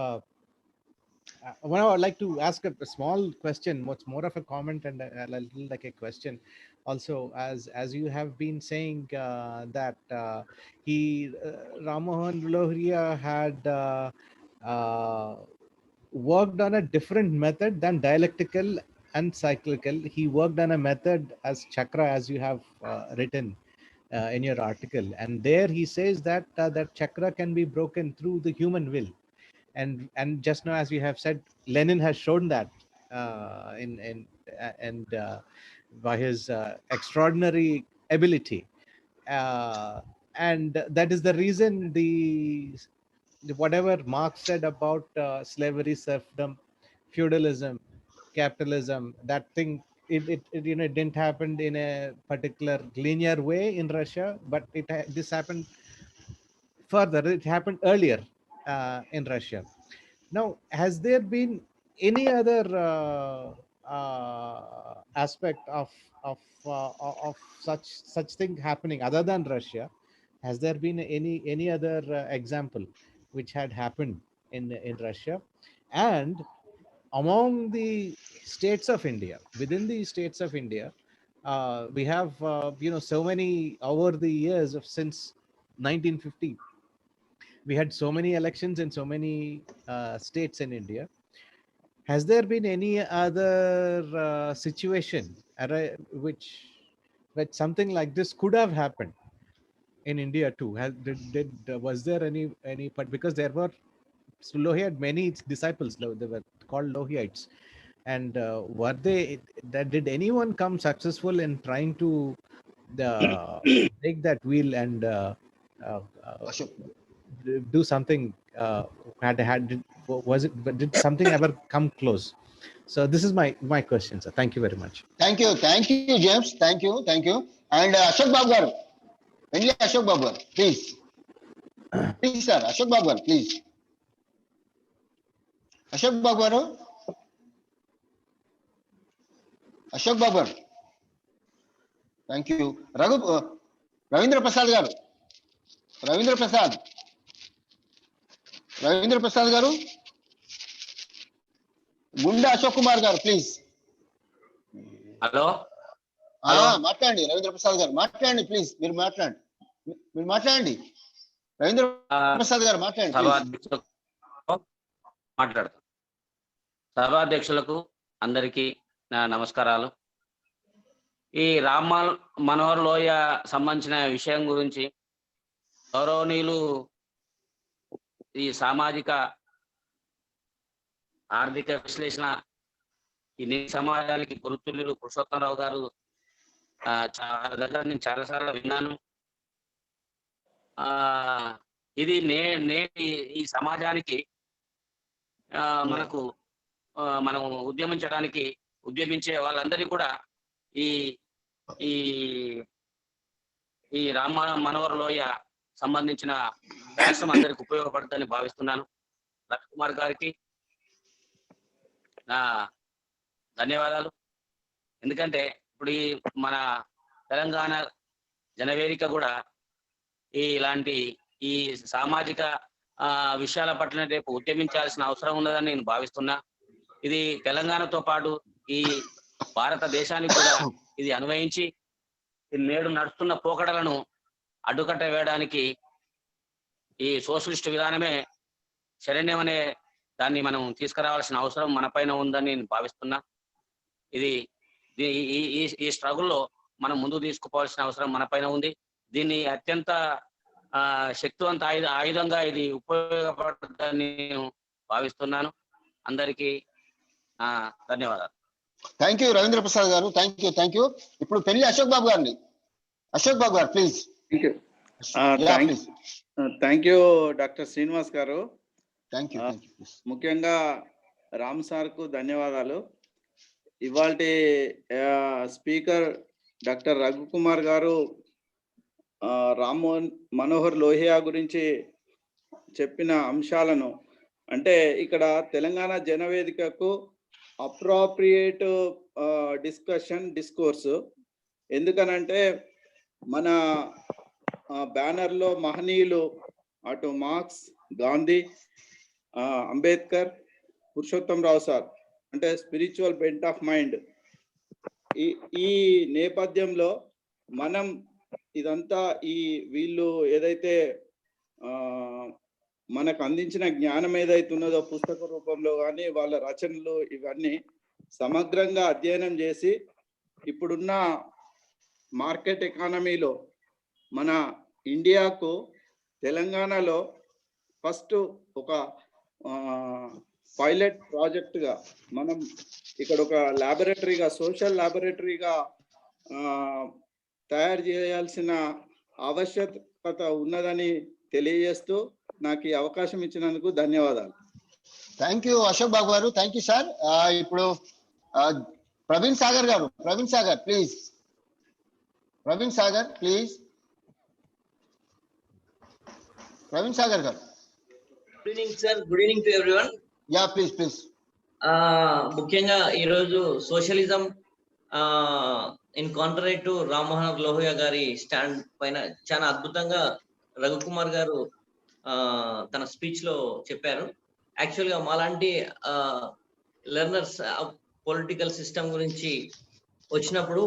well, I would like to ask a small question, much more of a comment and a little like a question also. As you have been saying that Ram Manohar Lohia had worked on a different method than dialectical and cyclical. He worked on a method as chakra, as you have written in your article. And there he says that that chakra can be broken through the human will. And just now, as you have said, Lenin has shown that by his extraordinary ability, and that is the reason whatever Marx said about slavery, serfdom, feudalism, capitalism, that thing, it it didn't happen in a particular linear way in Russia, but this happened further. It happened earlier in Russia. Now, has there been any other aspect of such thing happening other than Russia? Has there been any other example which had happened in Russia? And among the states of India, within the states of India, we have so many over the years of since 1950. We had so many elections in so many states in India. Has there been any other situation which something like this could have happened in India too? Was there any? But because there were Lohia had many disciples, they were called Lohiites, and were they? Did anyone come successful in trying to take that wheel and do something? Did something ever come close? So this is my question, sir. Thank you very much. Thank you, James. Thank you. And Ashok Babu garu, only Ashok Babu garu, please. Please, sir, Ashok Babu garu, please. Ashok Babu garu. Ashok Babu garu. Thank you. Ravindra Prasad garu. Ravindra Prasad garu. Gunda Ashok Kumar garu, please. Hello మాట్లాడండి రవీంద్ర ప్రసాద్ గారు, మాట్లాడండి please. మీరు మాట్లాడండి రవీంద్ర ప్రసాద్ గారు, మాట్లాడండి. సభాధ్యక్షులకు అందరికీ నా నమస్కారాలు. ఈ రామ్ మనోహర్ లోయ సంబంధించిన విషయం గురించి గౌరవనీయులు ఈ సామాజిక ఆర్థిక విశ్లేషణ ఈ సమాజానికి గురుతుల్యులు పురుషోత్తమరావు గారు దగ్గర నేను చాలాసార్లు విన్నాను. ఇది నేటి ఈ సమాజానికి మనం ఉద్యమించే వాళ్ళందరినీ కూడా ఈ ఈ ఈ రామ మనోహర్ లోయ సంబంధించిన వ్యాసం అందరికి ఉపయోగపడుతుందని భావిస్తున్నాను. రవికుమార్ గారికి నా ధన్యవాదాలు. ఎందుకంటే ఇప్పుడు ఈ మన తెలంగాణ జనవేదిక కూడా ఇలాంటి ఈ సామాజిక విషయాల పట్ల రేపు ఉద్యమించాల్సిన అవసరం ఉన్నదని నేను భావిస్తున్నా. ఇది తెలంగాణతో పాటు ఈ భారతదేశానికి కూడా ఇది అన్వయించి నేడు నడుస్తున్న పోకడలను అడ్డుకట్ట వేయడానికి ఈ సోషలిస్ట్ విధానమే శరణ్యం అనే దాన్ని మనం తీసుకురావాల్సిన అవసరం మన పైన ఉందని నేను భావిస్తున్నా. ఇది ఈ స్ట్రగుల్లో మనం ముందుకు తీసుకుపోవాల్సిన అవసరం మన పైన ఉంది. దీన్ని అత్యంత శక్తివంత ఆయుధంగా ఇది ఉపయోగపడుతుందని నేను భావిస్తున్నాను. అందరికీ ధన్యవాదాలు. Thank you Ravindra Prasad garu. Thank you. ఇప్పుడు పెళ్లి అశోక్ బాబు గారిని. Ashok Babu garu please. Thank you doctor Srinivas garu. Thank you. ముఖ్యంగా రామ్ సార్ కు ధన్యవాదాలు. ఇవాల్టి స్పీకర్ డాక్టర్ రఘుకుమార్ గారు రామ్ మనోహర్ లోహియా గురించి చెప్పిన అంశాలను, అంటే ఇక్కడ తెలంగాణ జనవేదికకు అప్రోప్రియేట్ డిస్కోర్స్. ఎందుకనంటే మన బ్యానర్లో మహనీయులు అటు మార్క్స్, గాంధీ, అంబేద్కర్, పురుషోత్తం రావు సార్, అంటే స్పిరిచువల్ బెంట్ ఆఫ్ మైండ్. ఈ నేపథ్యంలో మనం ఇదంతా వీళ్ళు ఏదైతే మనకు అందించిన జ్ఞానం ఏదైతే ఉన్నదో పుస్తక రూపంలో కానీ వాళ్ళ రచనలు ఇవన్నీ సమగ్రంగా అధ్యయనం చేసి ఇప్పుడున్న మార్కెట్ ఎకానమీలో మన ఇండియాకు తెలంగాణలో ఫస్ట్ ఒక పైలట్ ప్రాజెక్టుగా మనం ఇక్కడ ఒక ల్యాబొరేటరీగా, సోషల్ ల్యాబొరేటరీగా తయారు చేయాల్సిన ఆవశ్యకత ఉన్నదని తెలియజేస్తూ నాకు ఈ అవకాశం ఇచ్చినందుకు ధన్యవాదాలు. థ్యాంక్ యూ అశోక్ బాబు గారు. Thank you sir. ఇప్పుడు ప్రవీణ్ సాగర్ గారు. ప్రవీణ్ సాగర్ ప్లీజ్. ప్రవీణ్ సాగర్ ప్లీజ్. ప్రవీణ్ సాగర్ గారు. Good evening sir. Good evening to everyone. Yeah please. ముఖ్యంగా ఈరోజు socialism in contrary to Ram Manohar Lohia గారి స్టాండ్ పైన చాలా అద్భుతంగా రఘుకుమార్ గారు తన స్పీచ్ లో చెప్పారు. యాక్చువల్ గా మాలాంటి లెర్నర్స్ పొలిటికల్ సిస్టమ్ గురించి వచ్చినప్పుడు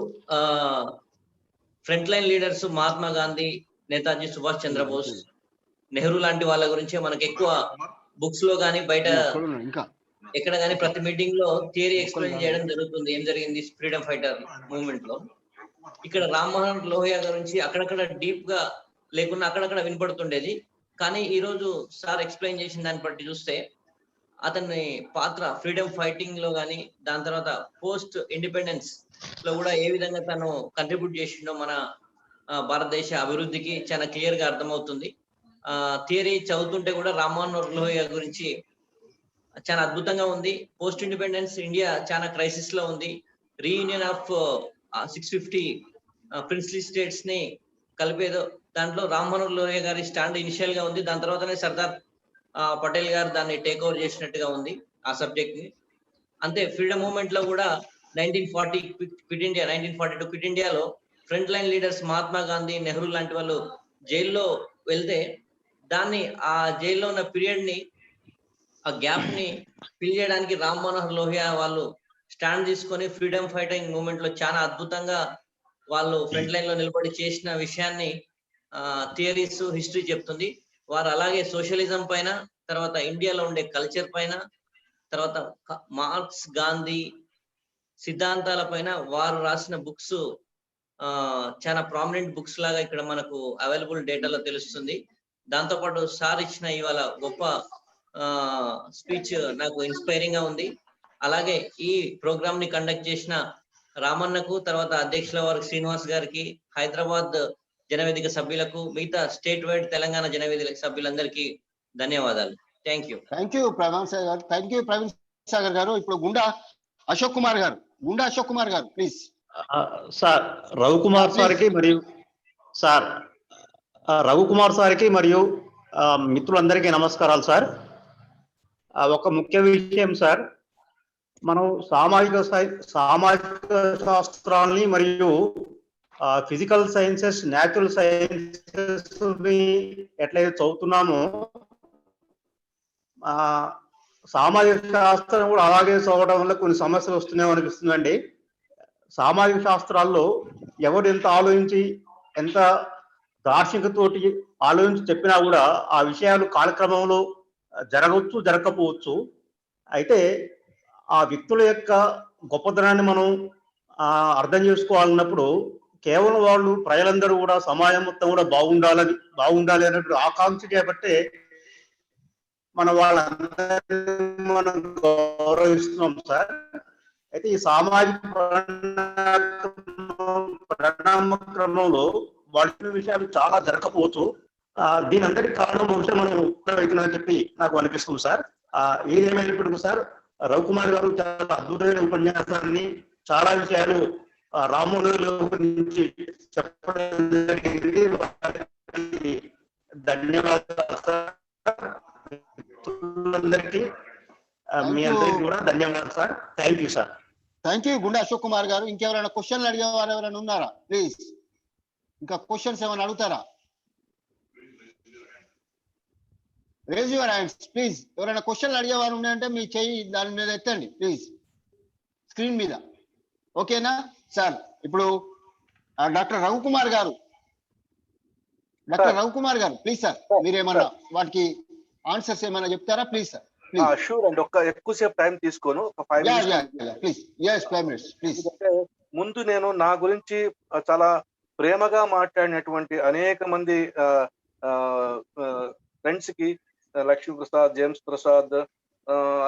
front line leaders Mahatma Gandhi, Netaji Subhash Chandrabose, Nehru లాంటి వాళ్ళ గురించే మనకి ఎక్కువ బుక్స్ లో కానీ బయట ఎక్కడ కానీ ప్రతి మీటింగ్ లో థియరీ ఎక్స్ప్లెయిన్ చేయడం జరుగుతుంది, ఏం జరిగింది ఫ్రీడమ్ ఫైటర్ మూవ్మెంట్ లో. ఇక్కడ రామ్ మనోహర్ లోహియా గురించి అక్కడక్కడ డీప్ గా లేకుండా అక్కడక్కడ వినపడుతుండేది. కానీ ఈ రోజు సార్ ఎక్స్ప్లెయిన్ చేసిన దాన్ని బట్టి చూస్తే అతని పాత్ర ఫ్రీడమ్ ఫైటింగ్ లో కానీ, దాని తర్వాత పోస్ట్ ఇండిపెండెన్స్ లో కూడా ఏ విధంగా తను కంట్రిబ్యూట్ చేసిండో మన భారతదేశ అభివృద్ధికి చాలా క్లియర్ గా అర్థమవుతుంది. థియరీ చదువుతుంటే కూడా రామ్ మనోహర్ లోహియా గురించి చాలా అద్భుతంగా ఉంది. పోస్ట్ ఇండిపెండెన్స్ ఇండియా చాలా క్రైసిస్ లో ఉంది. రీయూనియన్ ఆఫ్ 650 ప్రిన్స్లీ స్టేట్స్ ని కలిపేదో దాంట్లో రామ్ మనోహర్ లోహియా గారి స్టాండ్ ఇనిషియల్ గా ఉంది. దాని తర్వాతనే సర్దార్ పటేల్ గారు దాన్ని టేక్ ఓవర్ చేసినట్టుగా ఉంది ఆ సబ్జెక్ట్ ని. అంతే ఫ్రీడమ్ మూవ్మెంట్ లో కూడా 1940 క్విట్ ఇండియా, 1942 క్విట్ ఇండియాలో front line leaders Mahatma Gandhi, Nehru లాంటి వాళ్ళు జైల్లో వెళ్తే దాన్ని ఆ జైల్లో ఉన్న పీరియడ్ ని, ఆ గ్యాప్ ని ఫిల్ చేయడానికి రామ్ మనోహర్ లోహియా వాళ్ళు స్టాండ్ తీసుకొని ఫ్రీడమ్ ఫైటింగ్ మూవ్మెంట్ లో చాలా అద్భుతంగా వాళ్ళు ఫ్రంట్ లైన్ లో నిలబడి చేసిన విషయాన్ని థియరీస్, హిస్టరీ చెప్తుంది. వారు అలాగే సోషలిజం పైన, తర్వాత ఇండియాలో ఉండే కల్చర్ పైన, తర్వాత మార్క్స్, గాంధీ సిద్ధాంతాల పైన వారు రాసిన బుక్స్ చాలా ప్రామినెంట్ బుక్స్ లాగా ఇక్కడ మనకు అవైలబుల్ డేటాలో తెలుస్తుంది. దాంతో పాటు సార్ ఇచ్చిన ఇవాళ గొప్ప స్పీచ్ నాకు ఇన్స్పైరింగ్ గా ఉంది. అలాగే ఈ ప్రోగ్రామ్ ని కండక్ట్ చేసిన రామన్నకు, తర్వాత అధ్యక్షుల వారికి శ్రీనివాస్ గారికి, హైదరాబాద్ జనవేదిక సభ్యులకు, మిగతా స్టేట్ వైడ్ తెలంగాణ జనవేదిక సభ్యులందరికీ ధన్యవాదాలు. Thank you. Thank you Praveen Sagar garu. Thank you Praveen Sagar గారు. ఇప్పుడు గుండా అశోక్ కుమార్ గారు. గుండా అశోక్ కుమార్ గారు ప్లీజ్. సార్ రవికుమార్ సార్కి మరియు సార్ రవికుమార్ సార్కి మరియు మిత్రులందరికీ నమస్కారాలు సార్. ఒక ముఖ్య విషయం సార్, మనం సామాజిక శాస్త్రాలని మరియు ఫిజికల్ సైన్సెస్, న్యాచురల్ సైన్సెస్ ఎట్లయితే చదువుతున్నామో సామాజిక శాస్త్రం కూడా అలాగే చదవడం వల్ల కొన్ని సమస్యలు వస్తున్నాయో అనిపిస్తుందండి. సామాజిక శాస్త్రాల్లో ఎవరు ఎంత ఆలోచించి ఎంత దార్శనికతోటి ఆలోచించి చెప్పినా కూడా ఆ విషయాలు కాలక్రమంలో జరగవచ్చు, జరగకపోవచ్చు. అయితే ఆ వ్యక్తుల యొక్క గొప్పతనాన్ని మనం అర్థం చేసుకోవాలన్నప్పుడు కేవలం వాళ్ళు ప్రజలందరూ కూడా సమాజం మొత్తం కూడా బాగుండాలి అన్నట్టు ఆకాంక్ష చేపట్టే వాళ్ళందరినీ మనం గౌరవిస్తున్నాం సార్. అయితే ఈ సామాజిక పరిణామ క్రమంలో వాళ్ళ విషయాలు చాలా జరగకపోవచ్చు. దీని అందరికి కారణం బహుశా మనం అవుతుందని చెప్పి నాకు అనిపిస్తుంది సార్. ఏదేమైనప్పటికీ సార్, రవికుమార్ గారు చాలా అద్భుతమైన ఉపన్యాసాన్ని, చాలా విషయాలు రామ్మోహన్ గురించి చెప్పడం జరిగింది. ధన్యవాదాలు సార్. అందరికీ మీ అందరికీ కూడా ధన్యవాదాలు sir. Thank you sir. Thank you గుండా అశోక్ కుమార్ గారు. ఇంకెవరైనా క్వశ్చన్లు అడిగే వారు ఎవరైనా ఉన్నారా? ప్లీజ్, ఇంకా క్వశ్చన్స్ ఏమైనా అడుగుతారా? Raise your hands please. ఎవరైనా క్వశ్చన్లు అడిగేవారు ఉన్నాయంటే మీ చెయ్యి దాని మీద ఎత్తండి ప్లీజ్, స్క్రీన్ మీద. ఓకేనా సార్? ఇప్పుడు డాక్టర్ రవికుమార్ గారు ప్లీజ్ సార్, మీరేమన్నా వాటికి ఆన్సర్స్ ఏమైనా చెప్తారా? Please sir. షూర్ అండి. ఎక్కువసేపు టైం తీసుకోను, ఒక 5 minutes ప్లీజ్. ముందు నేను నా గురించి చాలా ప్రేమగా మాట్లాడినటువంటి అనేక మంది ఫ్రెండ్స్ కి, లక్ష్మీ ప్రసాద్, జేమ్స్ ప్రసాద్,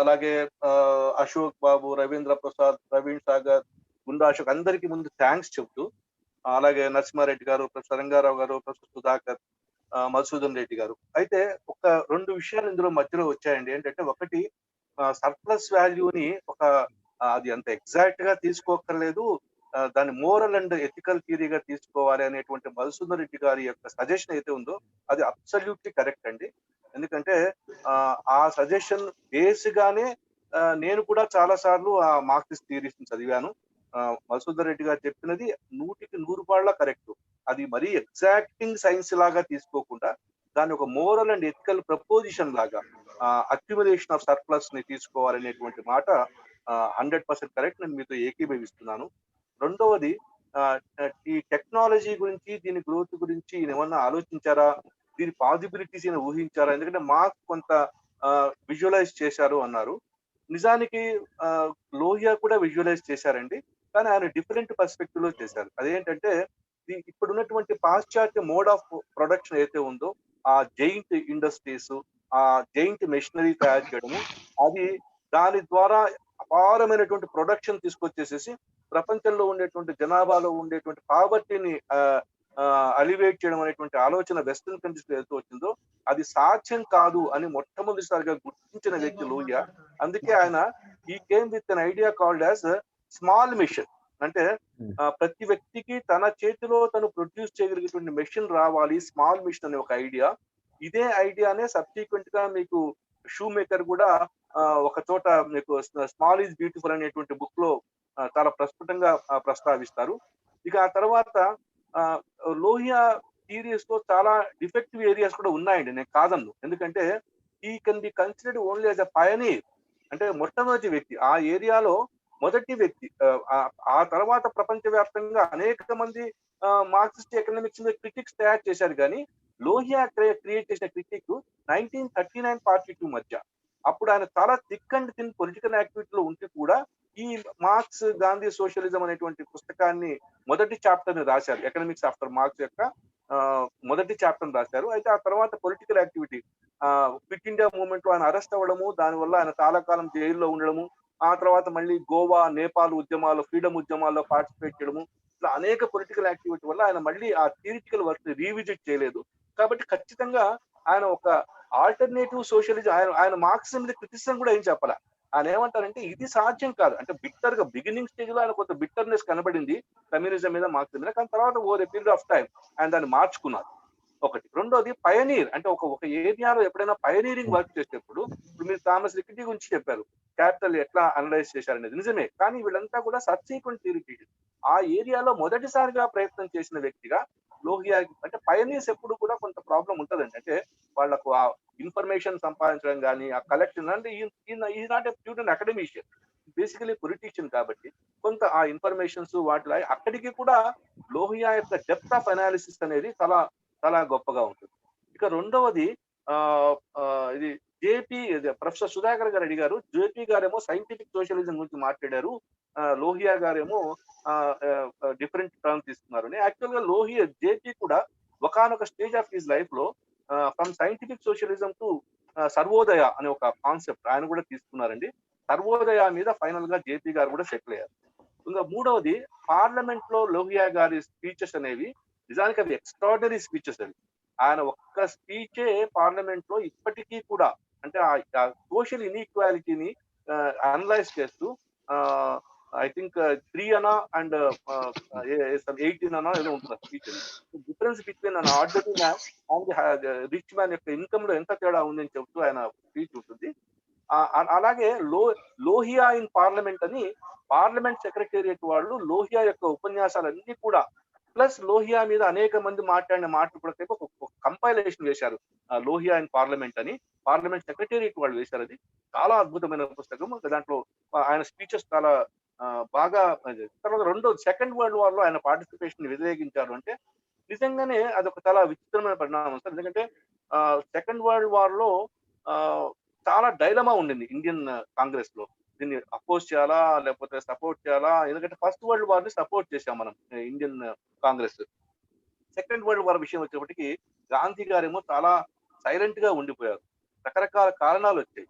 అలాగే అశోక్ బాబు, రవీంద్ర ప్రసాద్, ప్రవీణ్ సాగర్, గుండా అశోక్, అందరికీ ముందు థ్యాంక్స్ చెప్తూ, అలాగే నరసింహారెడ్డి గారు, ప్రొఫెసర్ రంగారావు గారు, ప్రొఫెసర్ సుధాకర్, మధుసూదన్ రెడ్డి గారు. అయితే ఒక 2 విషయాలు ఇందులో మధ్యలో వచ్చాయండి. ఏంటంటే, ఒకటి సర్ప్లస్ వాల్యూని అది అంత ఎగ్జాక్ట్ గా తీసుకోక్కర్లేదు, దాన్ని మోరల్ అండ్ ఎథికల్ థియరీగా తీసుకోవాలి అనేటువంటి మధుసూదన్ రెడ్డి గారి యొక్క సజెషన్ అయితే ఉందో అది అబ్సల్యూట్లీ కరెక్ట్ అండి. ఎందుకంటే ఆ సజెషన్ బేస్ గానే నేను కూడా చాలా సార్లు ఆ మార్క్సిస్ట్ థియరీస్ చదివాను. మధుసూదన్ రెడ్డి గారు చెప్పినది 100కి 100 కరెక్ట్. అది మరీ ఎగ్జాక్టింగ్ సైన్స్ లాగా తీసుకోకుండా దాన్ని ఒక మోరల్ అండ్ ఎథికల్ ప్రపోజిషన్ లాగా అక్యుములేషన్ ఆఫ్ సర్ప్లస్ ని తీసుకోవాలనేటువంటి మాట 100% కరెక్ట్. నేను మీతో ఏకీభవిస్తున్నాను. రెండవది, ఈ టెక్నాలజీ గురించి, దీని గ్రోత్ గురించి ఏమన్నా ఆలోచించారా, దీని పాసిబిలిటీస్ ఊహించారా? ఎందుకంటే మాకు కొంత విజువలైజ్ చేశారు అన్నారు. నిజానికి లోహియా కూడా విజువలైజ్ చేశారండి, కానీ ఆయన డిఫరెంట్ పర్స్పెక్టివ్ లో చేశారు. అదేంటంటే, ఇప్పుడున్నటువంటి పాశ్చాత్య మోడ్ ఆఫ్ ప్రొడక్షన్ అయితే ఉందో, ఆ జైంట్ ఇండస్ట్రీస్, ఆ జైంట్ మెషినరీ తయారు చేయడము, అది దాని ద్వారా అపారమైనటువంటి ప్రొడక్షన్ తీసుకొచ్చేసేసి ప్రపంచంలో ఉండేటువంటి జనాభాలో ఉండేటువంటి పావర్టీని అలివేట్ చేయడం అనేటువంటి ఆలోచన వెస్టర్న్ కంట్రీస్ లో వెళ్తూ వచ్చిందో అది సాధ్యం కాదు అని మొట్టమొదటిసారిగా గుర్తించిన వ్యక్తి లోహియా. అందుకే ఆయన ఈ came with an idea called as small machine. అంటే ప్రతి వ్యక్తికి తన చేతిలో తను ప్రొడ్యూస్ చేయగలిగేటువంటి మెషిన్ రావాలి, స్మాల్ మిషన్ అనే ఒక ఐడియా. ఇదే ఐడియానే సబ్సిక్వెంట్ గా మీకు షూ మేకర్ కూడా ఒక చోట మీకు స్మాల్ ఈజ్ బ్యూటిఫుల్ అనేటువంటి బుక్ లో చాలా ప్రస్ఫుటంగా ప్రస్తావిస్తారు. ఇక ఆ తర్వాత లోహియా థియరీస్ లో చాలా డిఫెక్టివ్ ఏరియాస్ కూడా ఉన్నాయండి, నేను కాదన్ను. ఎందుకంటే ఈ can be considered only as a Pioneer. అంటే మొట్టమొదటి వ్యక్తి, ఆ ఏరియాలో మొదటి వ్యక్తి. ఆ తర్వాత ప్రపంచవ్యాప్తంగా అనేక మంది మార్క్సిస్ట్ ఎకనామిక్స్ మీద క్రిటిక్స్ తయారు చేశారు, కానీ లోహియా క్రియేట్ చేసిన క్రిటిక్ 1939-42 మధ్య. అప్పుడు ఆయన చాలా థిక్ అండ్ థిన్ పొలిటికల్ యాక్టివిటీలో ఉంటే కూడా ఈ మార్క్స్, గాంధీ సోషలిజం అనేటువంటి పుస్తకాన్ని మొదటి చాప్టర్ ని రాశారు. ఎకనామిక్స్ ఆఫ్టర్ మార్క్స్ యొక్క మొదటి చాప్టర్ రాశారు. అయితే ఆ తర్వాత political activity, quit India movement లో ఆయన అరెస్ట్ అవ్వడము, దానివల్ల ఆయన చాలా కాలం జైల్లో ఉండడము, ఆ తర్వాత మళ్ళీ గోవా, నేపాల్ ఉద్యమాలు, ఫ్రీడమ్ ఉద్యమాల్లో పార్టిసిపేట్ చేయడము, ఇట్లా అనేక పొలిటికల్ యాక్టివిటీ వల్ల ఆయన మళ్ళీ ఆ థియరిటికల్ వర్క్ ని రీవిజిట్ చేయలేదు. కాబట్టి ఖచ్చితంగా ఆయన ఒక ఆల్టర్నేటివ్ సోషలిజం, ఆయన మార్క్సిజం మీద క్రిటిసిజం కూడా ఏం చెప్పాల. ఆయన ఏమంటారంటే ఇది సాధ్యం కాదు. అంటే బిట్టర్ గా బిగినింగ్ స్టేజ్ లో ఆయన కొంత బిట్టర్నెస్ కనబడింది కమ్యూనిజం మీద మార్క్సిజం మీద, కానీ తర్వాత over a period of time ఆయన దాన్ని మార్చుకున్నారు. ఒకటి. రెండోది పయనీర్, అంటే ఒక ఏరియాలో ఎప్పుడైనా పయనీరింగ్ వర్క్ చేసేటప్పుడు, ఇప్పుడు మీరు థామస్ లికిటీ గురించి చెప్పారు, క్యాపిటల్ ఎట్లా అనలైజ్ చేశారనేది నిజమే. కానీ వీళ్ళంతా కూడా సబ్సీక్వెంట్ థియరిటిషియన్స్. ఆ ఏరియాలో మొదటిసారిగా ప్రయత్నం చేసిన వ్యక్తిగా లోహియా, అంటే పయనీర్స్ ఎప్పుడు కూడా కొంత ప్రాబ్లం ఉంటదండి. అంటే వాళ్ళకు ఆ ఇన్ఫర్మేషన్ సంపాదించడం కానీ, ఆ కలెక్షన్, అంటే is not a pure academician, basically politician కాబట్టి కొంత ఆ ఇన్ఫర్మేషన్స్ వాటిలో అక్కడికి కూడా లోహియా యొక్క డెప్త్ ఆఫ్ అనాలిసిస్ అనేది చాలా చాలా గొప్పగా ఉంటుంది. ఇక రెండవది ఇది జేపీ, ప్రొఫెసర్ సుధాకర్ గారు అడిగారు, జేపీ గారేమో సైంటిఫిక్ సోషలిజం గురించి మాట్లాడారు, లోహియా గారేమో డిఫరెంట్ టర్మ్ తీసుకున్నారు. యాక్చువల్ గా జేపీ కూడా ఒకానొక స్టేజ్ ఆఫ్ హిస్ లైఫ్ లో from scientific socialism to Sarvodaya అనే ఒక కాన్సెప్ట్ ఆయన కూడా తీసుకున్నారండి. సర్వోదయ మీద ఫైనల్ గా జేపీ గారు కూడా సెటిల్ అయ్యారు. ఇంకా మూడవది, పార్లమెంట్ లో లోహియా గారి స్పీచెస్ అనేవి నిజానికి అవి ఎక్స్ట్రాడినరీ స్పీచెస్ అండి. ఆయన ఒక్క స్పీచే పార్లమెంట్ లో ఇప్పటికీ కూడా, అంటే ఆ సోషల్ ఇన్ఈక్వాలిటీని అనలైజ్ చేస్తూ, ఐ థింక్ 3 అనా అండ్ 18 అనా ఏదో ఉంటుంది speech. Difference between an ordinary man and rich man యొక్క ఇన్కమ్ లో ఎంత తేడా ఉందని చెబుతూ ఆయన స్పీచ్ ఉంటుంది. అలాగే లోహియా ఇన్ పార్లమెంట్ అని పార్లమెంట్ సెక్రటేరియట్ వాళ్ళు లోహియా యొక్క ఉపన్యాసాలన్నీ కూడా, ప్లస్ లోహియా మీద అనేక మంది మాట్లాడిన మాటలు కూడా ఒక కంపైలేషన్ వేశారు, లోహియా ఇన్ పార్లమెంట్ అని పార్లమెంట్ సెక్రటేరియట్ వాళ్ళు వేశారు. అది చాలా అద్భుతమైన పుస్తకం. దాంట్లో ఆయన స్పీచెస్ చాలా బాగా. తర్వాత సెకండ్ వరల్డ్ వార్ లో ఆయన పార్టిసిపేషన్ వ్యతిరేకించారు అంటే నిజంగానే అదొక చాలా విచిత్రమైన పరిణామం సార్. ఎందుకంటే సెకండ్ వరల్డ్ వార్ లో చాలా డైలమా ఉండింది ఇండియన్ కాంగ్రెస్ లో, దీన్ని అపోజ్ చేయాలా లేకపోతే సపోర్ట్ చేయాలా. ఎందుకంటే ఫస్ట్ వరల్డ్ వార్ ని సపోర్ట్ చేశాం మనం Indian Congress. Second world war విషయం వచ్చేప్పటికి గాంధీ గారేమో చాలా సైలెంట్ గా ఉండిపోయారు. రకరకాల కారణాలు వచ్చాయి.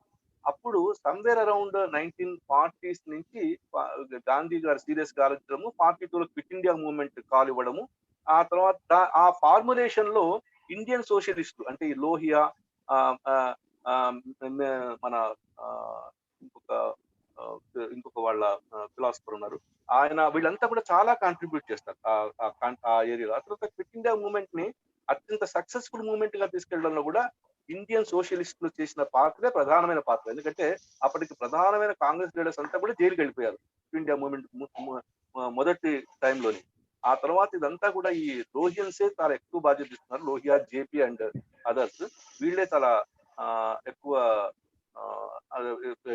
అప్పుడు సమ్వేర్ అరౌండ్ 1940s నుంచి గాంధీ గారు సీరియస్ గా ఆలోచించడము, 42లో క్విట్ ఇండియా మూవ్మెంట్ కాల్ ఇవ్వడము, ఆ తర్వాత ఆ ఫార్ములేషన్ లో ఇండియన్ సోషలిస్టులు అంటే ఈ లోహియా, మన ఇంకొక వాళ్ళ ఫిలాసఫర్ ఉన్నారు, ఆయన, వీళ్ళంతా కూడా చాలా కాంట్రిబ్యూట్ చేస్తారు ఆ ఏరియాలో. ఆ తర్వాత క్విట్ ఇండియా మూవ్మెంట్ ని అత్యంత సక్సెస్ఫుల్ మూవ్మెంట్ గా తీసుకెళ్లడంలో కూడా ఇండియన్ సోషలిస్టులు చేసిన పాత్రే ప్రధానమైన పాత్ర. ఎందుకంటే అప్పటికి ప్రధానమైన కాంగ్రెస్ లీడర్స్ అంతా కూడా జైలుకి వెళ్ళిపోయారు క్విట్ ఇండియా మూవ్మెంట్ మొదటి టైంలోని. ఆ తర్వాత ఇదంతా కూడా ఈ లోహియన్సే చాలా ఎక్కువ బాధ్యత ఇస్తున్నారు, లోహియా, జేపీ అండ్ అదర్స్, వీళ్ళే చాలా ఎక్కువ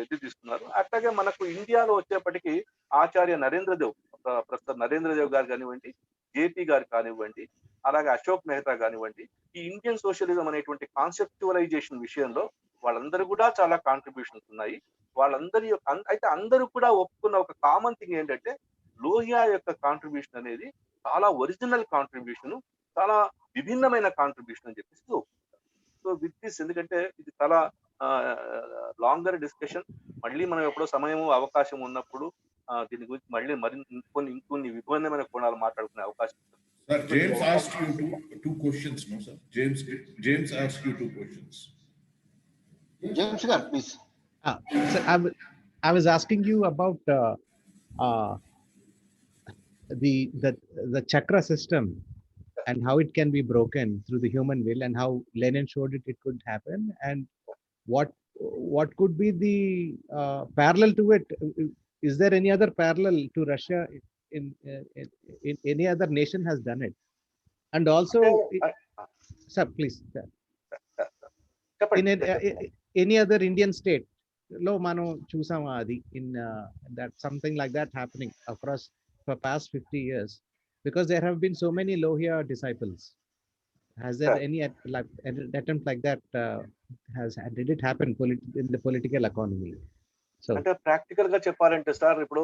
ఇది తీసుకున్నారు. అట్లాగే మనకు ఇండియాలో వచ్చేప్పటికీ ఆచార్య నరేంద్రదేవ్, ప్రొఫెసర్ నరేంద్రదేవ్ గారు కానివ్వండి, జేపీ గారు కానివ్వండి, అలాగే అశోక్ మెహతా కానివ్వండి, ఈ ఇండియన్ సోషలిజం అనేటువంటి కాన్సెప్చువలైజేషన్ విషయంలో వాళ్ళందరూ కూడా చాలా కాంట్రిబ్యూషన్స్ ఉన్నాయి. వాళ్ళందరి అయితే అందరూ కూడా ఒప్పుకున్న ఒక కామన్ థింగ్ ఏంటంటే లోహియా యొక్క కాంట్రిబ్యూషన్ అనేది చాలా ఒరిజినల్ కాంట్రిబ్యూషన్, చాలా విభిన్నమైన కాంట్రిబ్యూషన్ అని చెప్పేసి ఒప్పుకుంటారు. సో విత్ దిస్, ఎందుకంటే ఇది చాలా లాంగర్ డిస్కషన్, మళ్ళీ మనం ఎప్పుడో సమయము అవకాశం ఉన్నప్పుడు దీని గురించి మళ్ళీ ఇంకొన్ని విభిన్నమైన కోణాలు మాట్లాడుకునే అవకాశం ఉంటుంది. Sir, James asked you two questions, no sir? James asked you 2 questions. James sir, please. So I was asking you about the chakra system and how it can be broken through the human will, and how Lenin showed it could happen, and what could be the parallel to it. Is there any other parallel to Russia in any other nation has done it? And also sir, please sir, in any other Indian state lo mano chusama adi in that something like that happening across for past 50 years, because there have been so many Lohia disciples. Has there any attempt like that did it happen in the political economy? So అంటే practical గా చెప్పాలంటే sir, ఇప్పుడు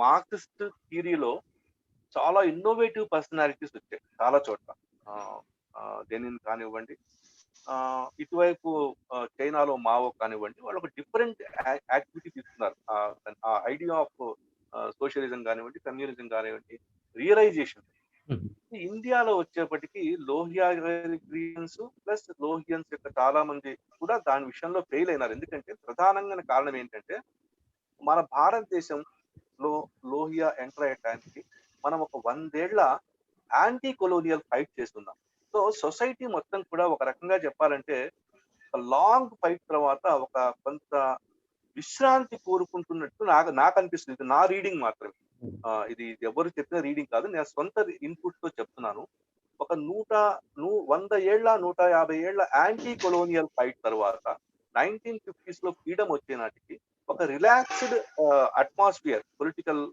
Marxist థియరీలో చాలా innovative personalities వచ్చాయి చాలా చోట్ల. Lenin కానివ్వండి, ఇటువైపు చైనాలో మావో కానివ్వండి, వాళ్ళు ఒక డిఫరెంట్ యాక్టివిటీ తీసుకున్నారు. ఆ ఐడియా ఆఫ్ సోషలిజం కానివ్వండి, కమ్యూనిజం కానివ్వండి, రియలైజేషన్. ఇండియాలో వచ్చేప్పటికి లోహియా గ్రీవెన్స్ ప్లస్ లోహియన్స్ యొక్క చాలా మంది కూడా దాని విషయంలో ఫెయిల్ అయినారు. ఎందుకంటే ప్రధానంగా కారణం ఏంటంటే మన భారతదేశంలో లోహియా ఎంటర్ అయ్యడానికి మనం ఒక 100 ఏళ్ల యాంటీ కొలోనియల్ ఫైట్ చేస్తున్నాం. సో సొసైటీ మొత్తం కూడా ఒక రకంగా చెప్పాలంటే ఒక లాంగ్ ఫైట్ తర్వాత ఒక కొంత విశ్రాంతి కోరుకుంటున్నట్టు నాకు అనిపిస్తుంది. ఇది నా రీడింగ్ మాత్రమే. ఇది ఎవరు చెప్పిన రీడింగ్ కాదు, నేను సొంత ఇన్పుట్ తో చెప్తున్నాను. ఒక 100 ఏళ్ల 150 ఏళ్ల యాంటీ కొలోనియల్ ఫైట్ తర్వాత 1950s లో ఫ్రీడమ్ వచ్చే నాటికి ఒక రిలాక్స్డ్ అట్మాస్ఫియర్ పొలిటికల్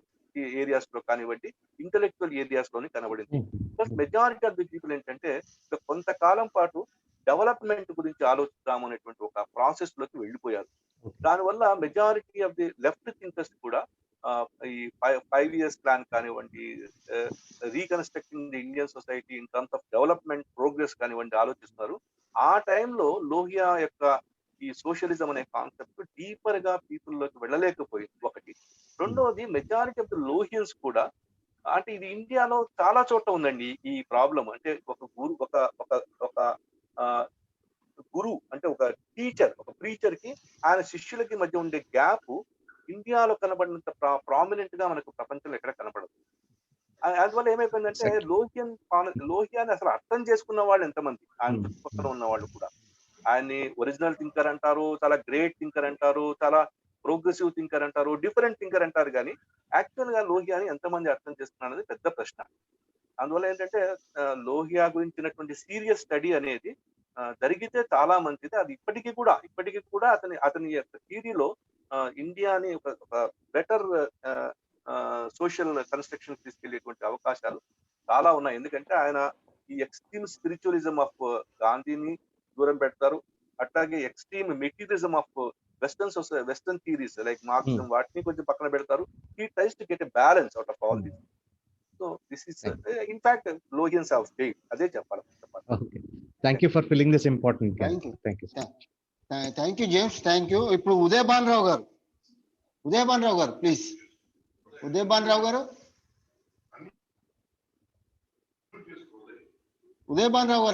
ఏరియాస్ లో కానివ్వండి, ఇంటెలెక్చువల్ ఏరియాస్ లోని కనబడింది. Plus majority of the people ఏంటంటే కొంతకాలం పాటు డెవలప్మెంట్ గురించి ఆలోచిద్దాం అనేటువంటి ఒక ప్రాసెస్ లోకి వెళ్ళిపోయారు. దానివల్ల majority of the left thinkers కూడా ఈ 5 years ప్లాన్ కానివ్వండి, reconstructing the Indian society in terms of development progress కానివ్వండి ఆలోచిస్తున్నారు. ఆ టైంలో లోహియా యొక్క ఈ సోషలిజం అనే కాన్సెప్ట్ డీపర్ గా పీపుల్ లోకి వెళ్ళలేకపోయింది ఒకటి. రెండవది మెజారిటీ ఆఫ్ ది లోహియన్స్ కూడా, అంటే ఇది ఇండియాలో చాలా చోట్ల ఉందండి ఈ ప్రాబ్లం. అంటే ఒక గురు ఒక గురువు అంటే ఒక టీచర్, ఒక ప్రీచర్ కి ఆయన శిష్యులకి మధ్య ఉండే గ్యాప్ ఇండియాలో కనబడినంత ప్రామినెంట్ గా మనకు ప్రపంచంలో ఎక్కడ కనబడదు. అందువల్ల ఏమైపోయిందంటే లోహియాని అసలు అర్థం చేసుకున్న వాళ్ళు ఎంతమంది, ఆయన చుట్టుపక్కల ఉన్న వాళ్ళు కూడా ఆయన్ని ఒరిజినల్ థింకర్ అంటారు, చాలా గ్రేట్ థింకర్ అంటారు, చాలా ప్రోగ్రెసివ్ థింకర్ అంటారు, డిఫరెంట్ థింకర్ అంటారు. కానీ యాక్చువల్ గా లోహియాని ఎంతమంది అర్థం చేస్తున్నారు అనేది పెద్ద ప్రశ్న. అందువల్ల ఏంటంటే లోహియా గురించినటువంటి సీరియస్ స్టడీ అనేది జరిగితే చాలా మంచిది. అది ఇప్పటికీ కూడా అతని యొక్క థియరీలో ఇండియాని ఒక బెటర్ సోషల్ కన్స్ట్రక్షన్ తీసుకెళ్లేటువంటి అవకాశాలు చాలా ఉన్నాయి. ఎందుకంటే ఆయన ఈ ఎక్స్ట్రీమ్ స్పిరిచువలిజం ఆఫ్ గాంధీని దూరం పెడతారు. అట్లాగే extreme materialism of western theories like Marxism వాటిని కొంచెం పక్కన పెడతారు. He tries to get a balance out of all this. So this is in fact Lohians have failed, అదే చెప్పాలి. Thank you for filling this important gap. Thank you James, thank you. ఇప్పుడు ఉదయ్ భాన్ రావు గారు please. Uday Bhan రావు గారు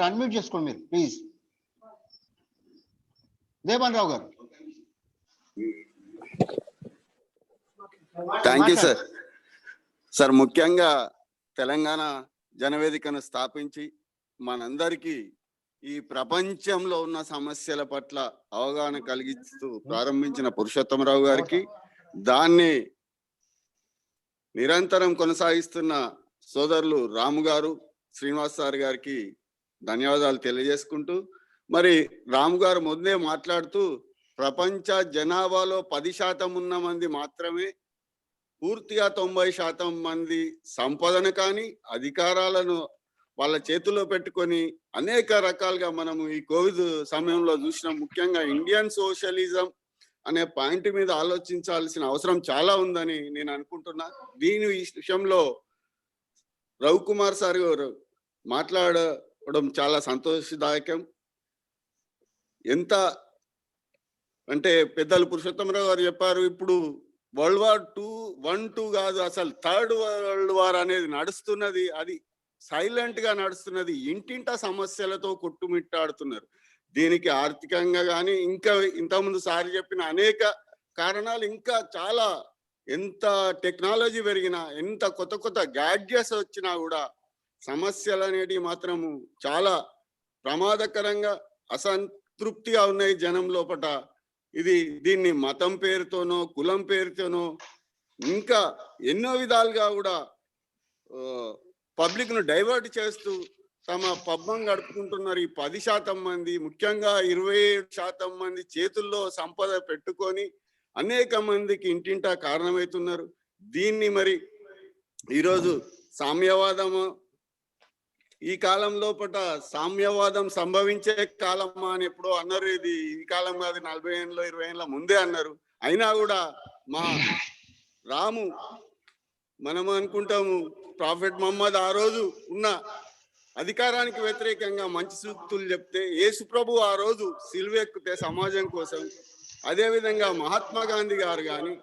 unmute చేసుకోండి మీరు please. Uday Bhan Rao garu. Thank you sir. ముఖ్యంగా తెలంగాణ జనవేదికను స్థాపించి మనందరికీ ఈ ప్రపంచంలో ఉన్న సమస్యల పట్ల అవగాహన కలిగిస్తూ ప్రారంభించిన పురుషోత్తమరావు గారికి, దాన్ని నిరంతరం కొనసాగిస్తున్న సోదరులు రాము గారు, శ్రీనివాస్ సార్ గారికి ధన్యవాదాలు తెలియజేసుకుంటూ, మరి రాము గారు ముందే మాట్లాడుతూ ప్రపంచ జనాభాలో 10% ఉన్న మంది మాత్రమే పూర్తిగా 90% మంది సంపదను కానీ అధికారాలను వాళ్ళ చేతుల్లో పెట్టుకొని అనేక రకాలుగా మనము ఈ కోవిడ్ సమయంలో చూసిన, ముఖ్యంగా ఇండియన్ సోషలిజం అనే పాయింట్ మీద ఆలోచించాల్సిన అవసరం చాలా ఉందని నేను అనుకుంటున్నా. దీని విషయంలో రవికుమార్ సార్ గారు మాట్లాడడం చాలా సంతోషదాయకం. ఎంత అంటే పెద్దలు పురుషోత్తమరావు గారు చెప్పారు, ఇప్పుడు World War II 1-2 కాదు, అసలు థర్డ్ వరల్డ్ వార్ అనేది నడుస్తున్నది. అది సైలెంట్ గా నడుస్తున్నది. ఇంటింటా సమస్యలతో కొట్టుమిట్టాడుతున్నారు. దీనికి ఆర్థికంగా కానీ ఇంకా ఇంతకుముందు సార్ చెప్పిన అనేక కారణాలు, ఇంకా చాలా ఎంత టెక్నాలజీ పెరిగినా, ఎంత కొత్త గ్యాడ్జెట్స్ వచ్చినా కూడా సమస్యలు అనేటివి మాత్రము చాలా ప్రమాదకరంగా అసంతృప్తిగా ఉన్నాయి జనం లోపట. దీన్ని మతం పేరుతోనో కులం పేరుతోనో ఇంకా ఎన్నో విధాలుగా కూడా పబ్లిక్ ను డైవర్ట్ చేస్తూ తమ పబ్బం గడుపుకుంటున్నారు. ఈ 10% మంది, ముఖ్యంగా 27% మంది చేతుల్లో సంపద పెట్టుకొని అనేక మందికి ఇంటింటా కారణమవుతున్నారు. దీన్ని మరి ఈరోజు సామ్యవాదము, ఈ కాలం లోపల సామ్యవాదం సంభవించే కాలమా అని ఎప్పుడో అన్నారు. ఇది ఈ కాలం కాదు, 40 ఏళ్ళ 20 ఏళ్ళ ముందే అన్నారు. అయినా కూడా మా రాము, మనం అనుకుంటాము ప్రాఫెట్ మహమ్మద్ ఆ రోజు ఉన్న అధికారానికి వ్యతిరేకంగా మంచి సూక్తులు చెప్తే, యేసు ప్రభు ఆ రోజు సిలువెక్కితే సమాజం కోసం, అదే విధంగా మహాత్మా గాంధీ గారు కానీ,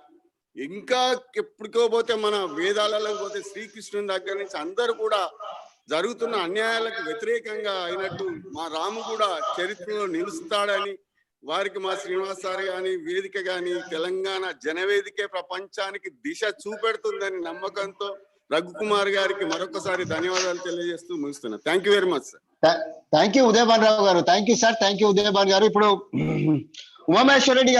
ఇంకా ఎప్పటికో పోతే మన వేదాలలో పోతే శ్రీకృష్ణుని దగ్గర నుంచి అందరూ కూడా జరుగుతున్న అన్యాయాలకు వ్యతిరేకంగా అయినట్టు మా రాము కూడా చరిత్రలో నిలుస్తాడని, వారికి మా శ్రీనివాస్ సార్ గాని, వేదిక గాని, తెలంగాణ జనవేదికే ప్రపంచానికి దిశ చూపెడుతుందని నమ్మకంతో రఘుకుమార్ గారికి మరొకసారి ధన్యవాదాలు తెలియజేస్తూ ముగిస్తున్నా. Thank you very much sir. Thank you Udayabhan Rao garu. Thank you sir. Thank you Udayabhan garu. ఇప్పుడు ఉమామహేశ్వర రెడ్డి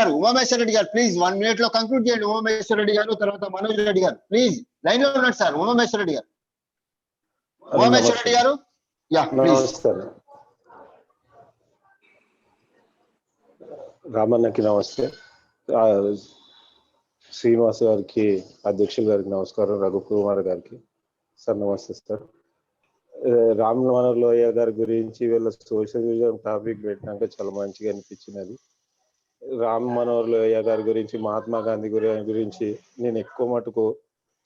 గారు ప్లీజ్ 1 minute లో కంక్లూడ్ చేయండి. ఉమామహేశ్వర రెడ్డి గారు, తర్వాత మనోజ్ రెడ్డి గారు ప్లీజ్ లైన్ లో ఉన్నాడు సార్. ఉమామహేశ్వర రెడ్డి గారు. ఉమామహేశ్వర రెడ్డి గారు, యా ప్లీజ్. రామన్నకి నమస్తే, శ్రీనివాస్ గారికి, అధ్యక్షులు గారికి నమస్కారం, రఘుకుమార్ గారికి సార్ నమస్తే సార్. రామ్ మనోహర్ లోహియా గారి గురించి వీళ్ళ సోషలిజం టాపిక్ పెట్టినాక చాలా మంచిగా అనిపించినది. రామ్ మనోహర్ లోహియా గారి గురించి, మహాత్మా గాంధీ గురించి నేను ఎక్కువ మటుకు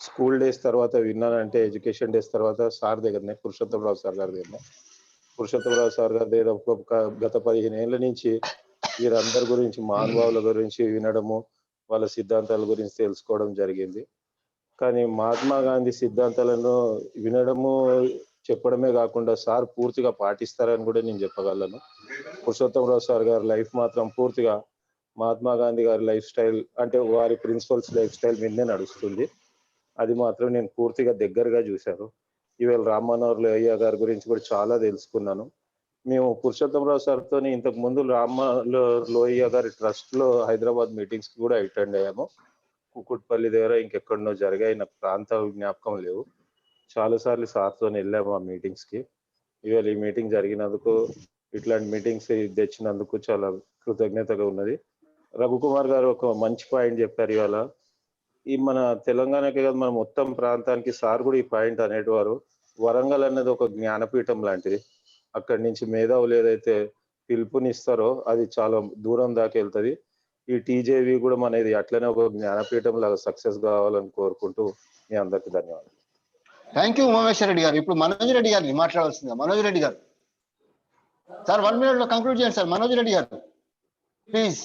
స్కూల్ డేస్ తర్వాత విన్నానంటే ఎడ్యుకేషన్ డేస్ తర్వాత సార్ దగ్గరనే, పురుషోత్తమరావు సార్ గారి దగ్గర. పురుషోత్తమరావు సార్ గారి దగ్గర గత 15 ఏళ్ల నుంచి వీరందరి గురించి, మహానుభావుల గురించి వినడము, వాళ్ళ సిద్ధాంతాల గురించి తెలుసుకోవడం జరిగింది. కానీ మహాత్మా గాంధీ సిద్ధాంతాలను వినడము, చెప్పడమే కాకుండా సార్ పూర్తిగా పాటిస్తారని కూడా నేను చెప్పగలను. పురుషోత్తమరావు సార్ గారి లైఫ్ మాత్రం పూర్తిగా మహాత్మా గాంధీ గారి లైఫ్ స్టైల్, అంటే వారి ప్రిన్సిపల్స్ లైఫ్ స్టైల్ మీదనే నడుస్తుంది. అది మాత్రం నేను పూర్తిగా దగ్గరగా చూశాను. ఈవేళ రామ్ మనోహర్ లోహియా గారి గురించి కూడా చాలా తెలుసుకున్నాను. మేము పురుషోత్తమరావు సార్తో ఇంతకు ముందు రామ్ మనోహర్ లోహియా గారి ట్రస్ట్ లో హైదరాబాద్ మీటింగ్స్ కి కూడా అటెండ్ అయ్యాము. కుకుట్పల్లి దగ్గర ఇంకెక్కడనో జరిగాయి, నాకు ప్రాంత జ్ఞాపకం లేవు. చాలా సార్లు సార్తో వెళ్ళాము ఆ మీటింగ్స్ కి. ఇవాళ ఈ మీటింగ్ జరిగినందుకు, ఇట్లాంటి మీటింగ్స్ తెచ్చినందుకు చాలా కృతజ్ఞతగా ఉన్నది. రఘుకుమార్ గారు ఒక మంచి పాయింట్ చెప్పారు. ఇవాళ ఈ మన తెలంగాణకే కాదు, మన మొత్తం ప్రాంతానికి సార్ కూడా ఈ పాయింట్ అనేటివారు. వరంగల్ అనేది ఒక జ్ఞానపీఠం లాంటిది. అక్కడి నుంచి మేధావులు ఏదైతే పిలుపునిస్తారో అది చాలా దూరం దాకా వెళ్తుంది. ఈ టీజేవి కూడా మనది అట్లనే ఒక జ్ఞానపీఠం లాగా సక్సెస్ కావాలని కోరుకుంటూ మీ అందరికి ధన్యవాదాలు. థ్యాంక్ యూ ఉమామేశ్వర రెడ్డి గారు. ఇప్పుడు మనోజ్ రెడ్డి గారిని మాట్లాడాల్సింది. మనోజ్ రెడ్డి గారు సార్ 1 minute లో కంక్లూడ్ చేయండి సార్. మనోజ్ రెడ్డి గారు ప్లీజ్.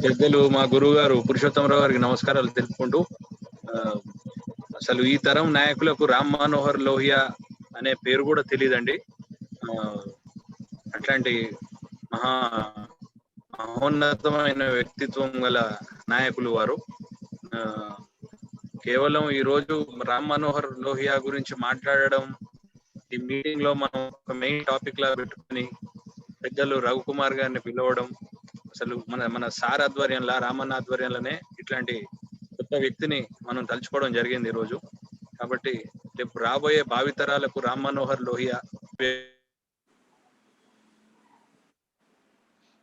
పెద్దలు మా గురువు గారు పురుషోత్తమరావు గారికి నమస్కారాలు తెలుపుకుంటూ, అసలు ఈ తరం నాయకులకు రామ్ మనోహర్ లోహియా అనే పేరు కూడా తెలియదండి. అట్లాంటి మహోన్నతమైన వ్యక్తిత్వం గల నాయకులు వారు. కేవలం ఈ రోజు రామ్ మనోహర్ లోహియా గురించి మాట్లాడడం, ఈ మీటింగ్ లో మనం ఒక మెయిన్ టాపిక్ లా పెట్టుకుని పెద్దలు రఘుకుమార్ గారిని పిలవడం, అసలు మన సార్ ఆధ్వర్యంలో, రామన్న ఆధ్వర్యంలోనే ఇట్లాంటి కొత్త వ్యక్తిని మనం తలుచుకోవడం జరిగింది ఈ రోజు. కాబట్టి రేపు రాబోయే భావితరాలకు రామ్ మనోహర్ లోహియా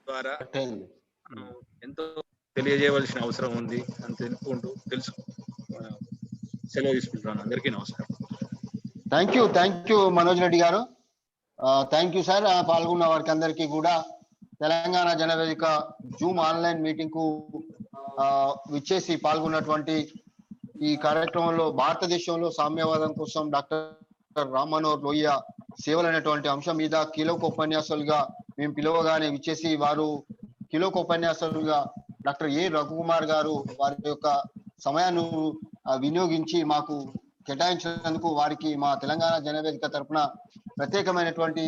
ద్వారా ఎంతో తెలియజేయవలసిన అవసరం ఉంది అని తెలుసుకుంటూ సెలవు తీసుకుంటున్నాను. అందరికీ నమస్కారం. థ్యాంక్ యూ మనోజ్ రెడ్డి గారు. Thank you sir. పాల్గొన్న వారికి అందరికీ కూడా తెలంగాణ జనవేదిక జూమ్ ఆన్లైన్ మీటింగ్ కు విచ్చేసి పాల్గొన్నటువంటి ఈ కార్యక్రమంలో భారతదేశంలో సామ్యవాదం కోసం డాక్టర్ రామ్ మనోహర్ లోహియా సేవలు అనేటువంటి అంశం మీద కీలక ఉపన్యాసాలుగా మేము పిలవగానే విచ్చేసి, వారు కీలక ఉపన్యాసాలుగా డాక్టర్ ఏ రఘుకుమార్ గారు వారి యొక్క సమయాన్ని వినియోగించి మాకు కేటాయించినందుకు వారికి మా తెలంగాణ జనవేదిక తరఫున ప్రత్యేకమైనటువంటి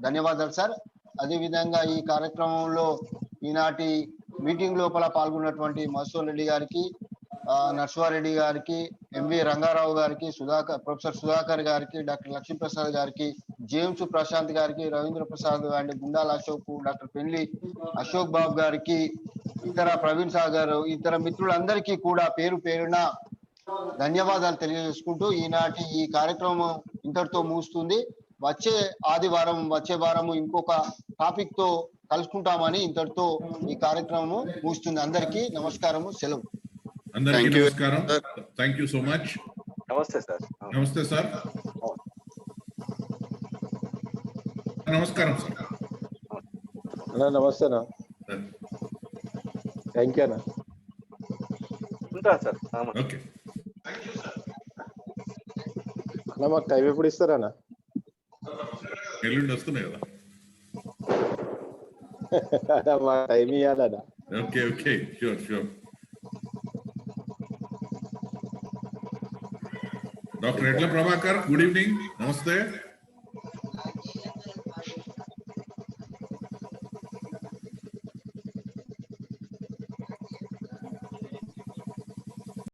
ధన్యవాదాలు సార్. అదేవిధంగా ఈ కార్యక్రమంలో ఈనాటి మీటింగ్ లోపల పాల్గొన్నటువంటి మధుసూదన్ రెడ్డి గారికి, నర్సువారెడ్డి గారికి, ఎంవి రంగారావు గారికి, ప్రొఫెసర్ సుధాకర్ గారికి, డాక్టర్ లక్ష్మీప్రసాద్ గారికి, జేమ్స్ ప్రశాంత్ గారికి, రవీంద్ర ప్రసాద్ అండ్ గుండాల అశోక్, డాక్టర్ పెళ్లి అశోక్ బాబు గారికి, ఇతర ప్రవీణ్ సాగర్, ఇతర మిత్రులందరికీ కూడా పేరు పేరున ధన్యవాదాలు తెలియజేసుకుంటూ ఈనాటి ఈ కార్యక్రమం ఇంతటితో ముగుస్తుంది. వచ్చే వారం ఇంకొక టాపిక్ తో కలుసుకుంటామని ఇంతటితో ఈ కార్యక్రమం ముగుస్తుంది. అందరికీ నమస్కారము, సెలవు. అందరికీ నమస్కారం. Thank you so much. నమస్తే సార్. నమస్తే సార్. నమస్కారం సార్. నమస్తే అన్న. థ్యాంక్ యూ అన్న. ఉంటాను సార్. ఓకే అన్న, మాకు టైం ఎప్పుడు ఇస్తారా అన్న? ఎల్లుండి వస్తున్నాయి కదా. మా టైం ఇవ్వాలన్నా. Okay okay, sure sure. Doctor ఎడ్ల ప్రభాకర్, గుడ్ ఈవినింగ్, నమస్తే.